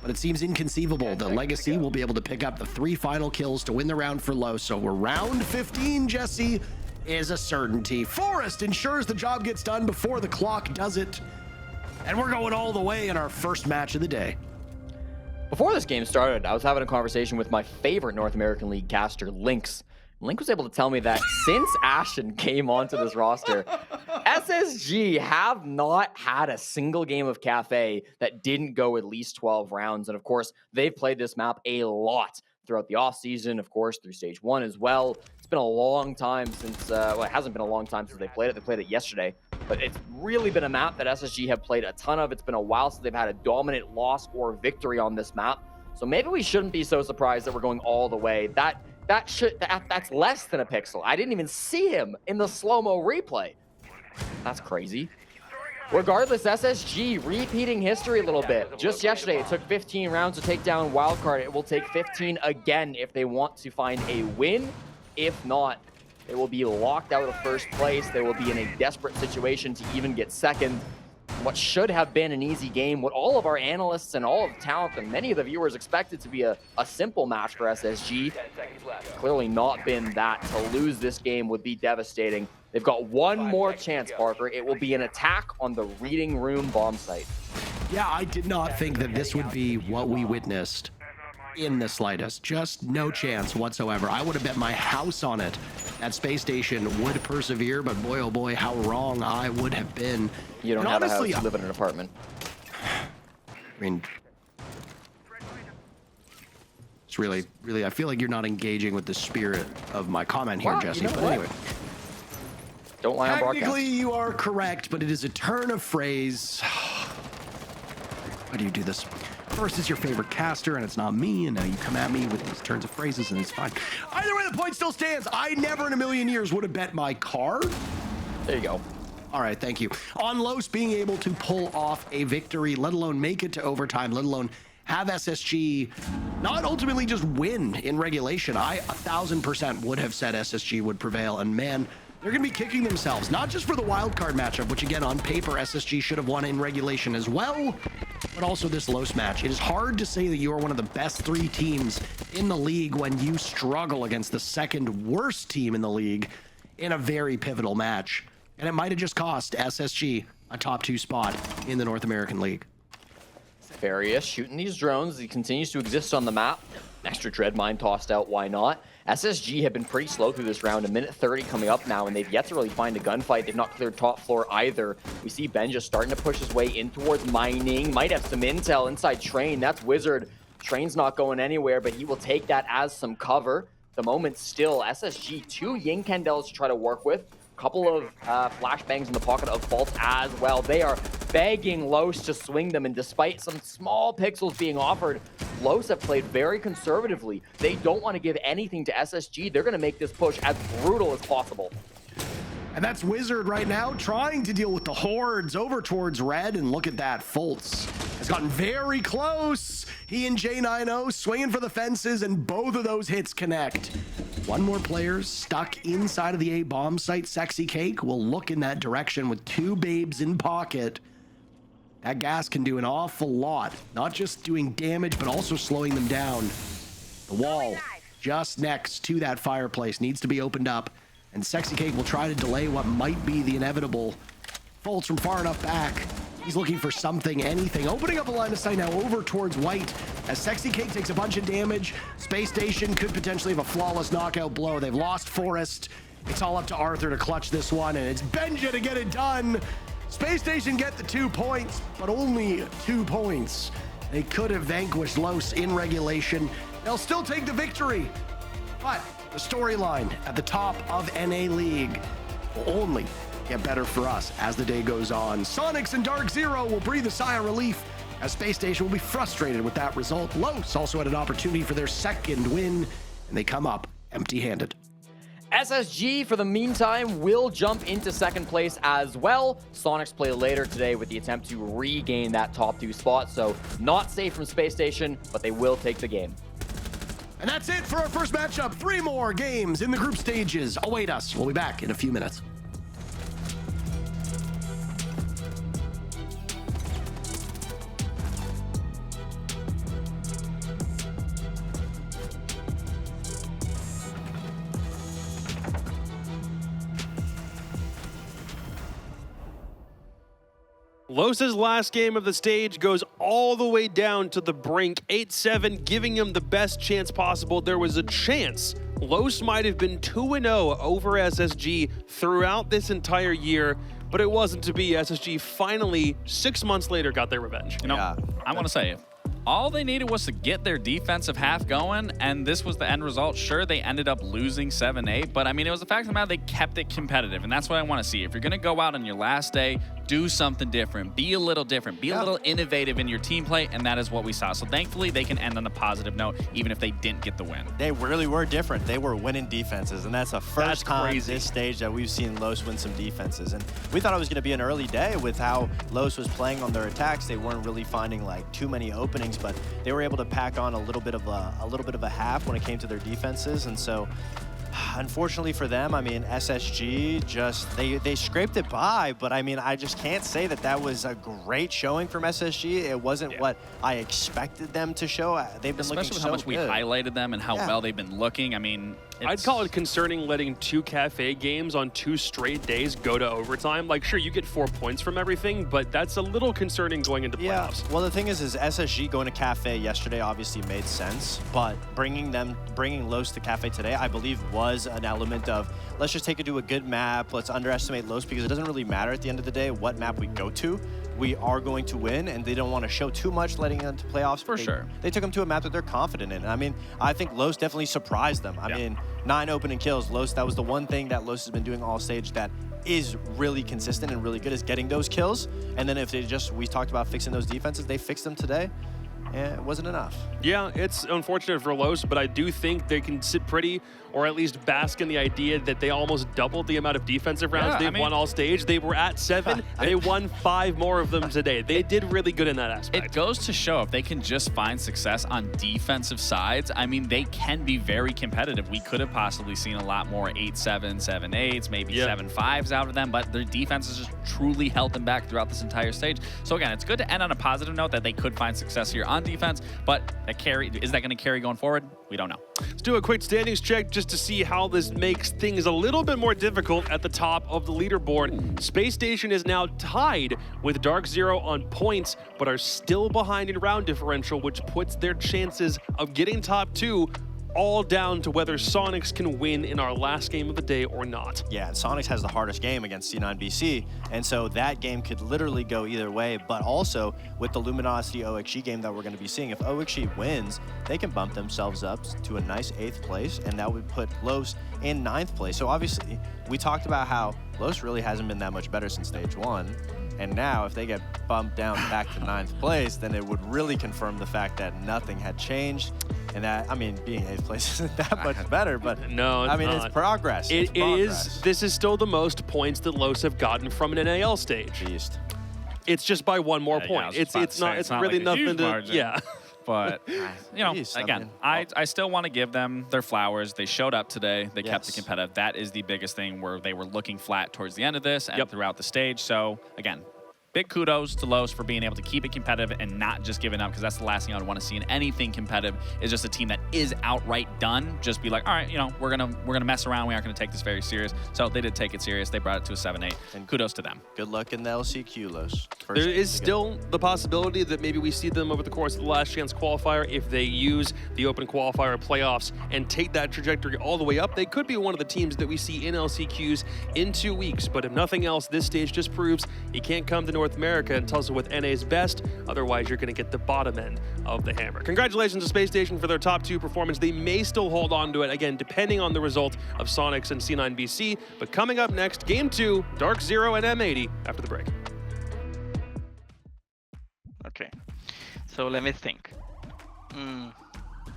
Speaker 4: But it seems inconceivable that Legacy will be able to pick up the 3 final kills to win the round for Low. So we're round 15, Jesse, is a certainty. Forest ensures the job gets done before the clock does it. And we're going all the way in our first match of the day.
Speaker 5: Before this game started, I was having a conversation with my favorite North American League caster, Lynx. Link was able to tell me that since Ashen came onto this roster, SSG have not had a single game of Cafe that didn't go at least 12 rounds. And of course, they've played this map a lot throughout the offseason, of course, through Stage 1 as well. It's been a long time since, well, it hasn't been a long time since they played it. They played it yesterday. But it's really been a map that SSG have played a ton of. It's been a while since they've had a dominant loss or victory on this map. So maybe we shouldn't be so surprised that we're going all the way. That's less than a pixel. I didn't even see him in the slow-mo replay. That's crazy. Regardless, SSG repeating history a little bit. Just yesterday, it took 15 rounds to take down Wildcard. It will take 15 again if they want to find a win. If not, they will be locked out of first place. They will be in a desperate situation to even get second. What should have been an easy game, what all of our analysts and all of the talent and many of the viewers expected to be a simple match for SSG. Clearly not been that. To lose this game would be devastating. They've got one more chance, Parker. It will be an attack on the Reading Room bomb site.
Speaker 4: Yeah, I did not think that this would be what we witnessed in the slightest. Just no chance whatsoever. I would have bet my house on it that Space Station would persevere, but boy, oh boy, how wrong I would have been.
Speaker 5: You don't have honestly, a house, you live in an apartment.
Speaker 4: I mean, it's really, I feel like you're not engaging with the spirit of my comment here, Jesse. But anyway.
Speaker 5: Don't lie on broadcast.
Speaker 4: Technically, you are correct, but it is a turn of phrase. Why do you do this? First, it's your favorite caster, and it's not me, and now you come at me with these turns of phrases, and it's fine. Either way, the point still stands. I never in a million years would have bet my car.
Speaker 5: There you go.
Speaker 4: All right, thank you. On Los being able to pull off a victory, let alone make it to overtime, let alone have SSG not ultimately just win in regulation. I 1,000% would have said SSG would prevail, and man, they're going to be kicking themselves, not just for the wildcard matchup, which again, on paper, SSG should have won in regulation as well, but also this Los match. It is hard to say that you are one of the best 3 teams in the league when you struggle against the second worst team in the league in a very pivotal match. And it might have just cost SSG a top 2 spot in the North American League.
Speaker 5: Farius shooting these drones. He continues to exist on the map. Extra dread mine tossed out, why not? SSG have been pretty slow through this round, a minute 30 coming up now, and they've yet to really find a gunfight. They've not cleared top floor either. We see Ben just starting to push his way in towards mining. Might have some intel inside Train. That's Wizard. Train's not going anywhere, but he will take that as some cover. The moment still, SSG, 2 Ying Candles to try to work with. Couple of flashbangs in the pocket of Vault as well. They are begging Los to swing them, and despite some small pixels being offered, Los have played very conservatively. They don't want to give anything to SSG. They're going to make this push as brutal as possible.
Speaker 4: And that's Wizard right now trying to deal with the hordes over towards red, and look at that. Fultz has gotten very close. He and J90 swinging for the fences, and both of those hits connect. One more player stuck inside of the A bomb site. Sexy Cake will look in that direction with 2 babes in pocket. That gas can do an awful lot, not just doing damage, but also slowing them down. The wall just next to that fireplace needs to be opened up, and Sexy Cake will try to delay what might be the inevitable. Folds from far enough back. He's looking for something, anything. Opening up a line of sight now over towards white as Sexy Cake takes a bunch of damage. Space Station could potentially have a flawless knockout blow. They've lost Forest. It's all up to Arthur to clutch this one, and it's Benja to get it done. Space Station get the 2 points, but only 2 points. They could have vanquished Los in regulation. They'll still take the victory, but the storyline at the top of NA League will only get better for us as the day goes on. Sonics and Dark Zero will breathe a sigh of relief as Space Station will be frustrated with that result. Los also had an opportunity for their second win, and they come up empty-handed.
Speaker 5: SSG, for the meantime, will jump into second place as well. Sonics play later today with the attempt to regain that top 2 spot, so not safe from Space Station, but they will take the game.
Speaker 4: And that's it for our first matchup. 3 more games in the group stages await us. We'll be back in a few minutes.
Speaker 1: Los's last game of the stage goes all the way down to the brink, 8-7, giving him the best chance possible. There was a chance Los might have been 2-0 over SSG throughout this entire year, but it wasn't to be. SSG finally, 6 months later, got their revenge.
Speaker 2: You know, I want to say it. All they needed was to get their defensive half going, and this was the end result. Sure, they ended up losing 7-8, but I mean, it was the fact of the matter they kept it competitive, and that's what I want to see. If you're going to go out on your last day, do something different. Be a little different. Be a little innovative in your team play, and that is what we saw. So thankfully, they can end on a positive note, even if they didn't get the win.
Speaker 3: They really were different. They were winning defenses, and that's the first time this stage that we've seen Los win some defenses. And we thought it was going to be an early day with how Los was playing on their attacks. They weren't really finding like too many openings, but they were able to pack on a little bit of a half when it came to their defenses. And so unfortunately for them, I mean, SSG just, they scraped it by, but I mean, I just can't say that that was a great showing from SSG. It wasn't what I expected them to show. They've been looking so good.
Speaker 2: Especially with how much we highlighted them and how well they've been looking. I mean,
Speaker 1: I'd call it concerning letting 2 cafe games on 2 straight days go to overtime. Like, sure, you get 4 points from everything, but that's a little concerning going into playoffs.
Speaker 3: Well, the thing is SSG going to cafe yesterday obviously made sense, but bringing Los to cafe today, I believe, was an element of let's just take it to a good map. Let's underestimate Los because it doesn't really matter at the end of the day what map we go to. We are going to win, and they don't want to show too much letting into playoffs.
Speaker 2: For sure.
Speaker 3: They took them to a map that they're confident in. I mean, I think Los definitely surprised them. I mean, 9 opening kills. Los, that was the one thing that Los has been doing all stage that is really consistent and really good, is getting those kills. And then if they just, we talked about fixing those defenses, they fixed them today. And it wasn't enough.
Speaker 1: Yeah, it's unfortunate for Los, but I do think they can sit pretty or at least bask in the idea that they almost doubled the amount of defensive rounds they've won all stage. They were at 7. They won 5 more of them today. They did really good in that aspect.
Speaker 2: It goes to show if they can just find success on defensive sides, I mean, they can be very competitive. We could have possibly seen a lot more 8-7, 7-8s, maybe 7-5s out of them, but their defense has just truly held them back throughout this entire stage. So again, it's good to end on a positive note that they could find success here on defense, but is that going to carry going forward? We don't know.
Speaker 1: Let's do a quick standings check just to see how this makes things a little bit more difficult at the top of the leaderboard. Spacestation is now tied with Dark Zero on points, but are still behind in round differential, which puts their chances of getting top 2 all down to whether Sonics can win in our last game of the day or not.
Speaker 3: Yeah, Sonics has the hardest game against C9BC, and so that game could literally go either way, but also with the Luminosity OXG game that we're going to be seeing, if OXG wins, they can bump themselves up to a nice 8th place, and that would put Los in 9th place. So obviously, we talked about how Los really hasn't been that much better since stage 1. And now, if they get bumped down back to 9th place, then it would really confirm the fact that nothing had changed. And that, I mean, being 8th place isn't that much better, but
Speaker 1: no, it's
Speaker 3: not. It's progress.
Speaker 1: It is. This is still the most points that Los have gotten from an NAL stage.
Speaker 3: Beast.
Speaker 1: It's just by 1 more point. It's not really
Speaker 2: like
Speaker 1: nothing to.
Speaker 2: Margin.
Speaker 1: Yeah.
Speaker 2: But, you know, again, I still want to give them their flowers. They showed up today. They kept it competitive. That is the biggest thing, where they were looking flat towards the end of this and throughout the stage. So, again, big kudos to Los for being able to keep it competitive and not just giving up, because that's the last thing I would want to see in anything competitive, is just a team that is outright done. Just be like, all right, you know, we're gonna mess around. We aren't gonna take this very serious. So they did take it serious. They brought it to a 7-8, and kudos to them.
Speaker 3: Good luck in the LCQ, Los.
Speaker 1: There is still the possibility that maybe we see them over the course of the last chance qualifier. If they use the open qualifier playoffs and take that trajectory all the way up, they could be one of the teams that we see in LCQs in 2 weeks. But if nothing else, this stage just proves you can't come to North America and tussle with NA's best. Otherwise, you're going to get the bottom end of the hammer. Congratulations to Spacestation for their top 2 performance. They may still hold on to it, again, depending on the result of Sonics and C9BC. But coming up next, Game 2, Dark Zero and M80 after the break.
Speaker 7: Okay, so let me think.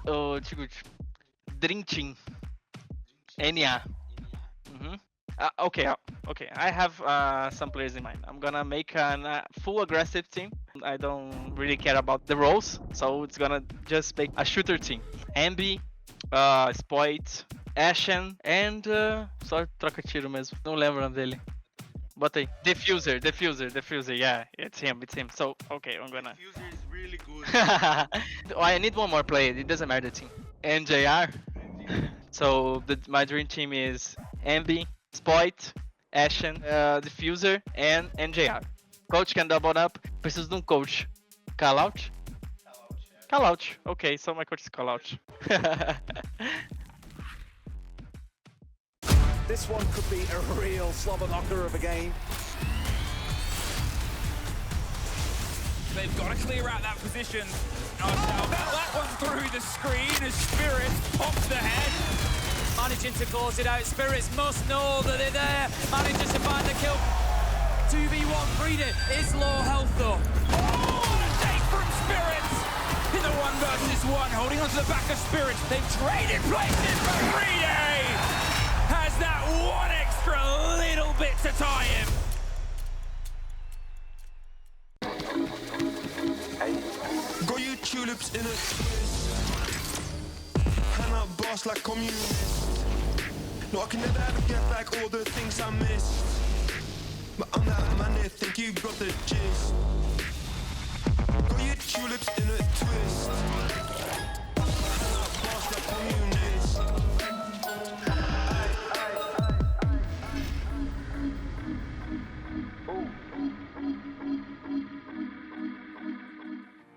Speaker 7: Oh, drinking. NA. Okay, I have some players in mind. I'm gonna make a full aggressive team. I don't really care about the roles, so it's gonna just make a shooter team. Ambi, Spoit, Ashen and só troca tiro mesmo. Não lembro o nome dele. Bota aí. Diffuser. Yeah, it's him. So, okay, I'm gonna.
Speaker 8: Diffuser is really good.
Speaker 7: Oh, I need one more player. It doesn't matter the team. NJR. So my dream team is Envy, Spoit, Ashen, Diffuser, and NJR. Coach can double up. Preciso de coach. Call out? Call out. Okay, so my coach is call out.
Speaker 9: This one could be a real slobber knocker of a game.
Speaker 10: They've got to clear out that position. That one through the screen as Spirit pops the head. Managing to close it out. Spirits must know that they're there. Manages to find the kill. 2v1 Frida is low health though. Oh, take from Spirits in the 1v1, holding onto the back of Spirits. They've traded places, but Frida has that one extra little bit to tie him.
Speaker 8: Got you tulips in a twist. Hand up boss like communist. No, I can never ever get back all the things I missed. But I'm that man that think you got the gist. Got you tulips in a twist.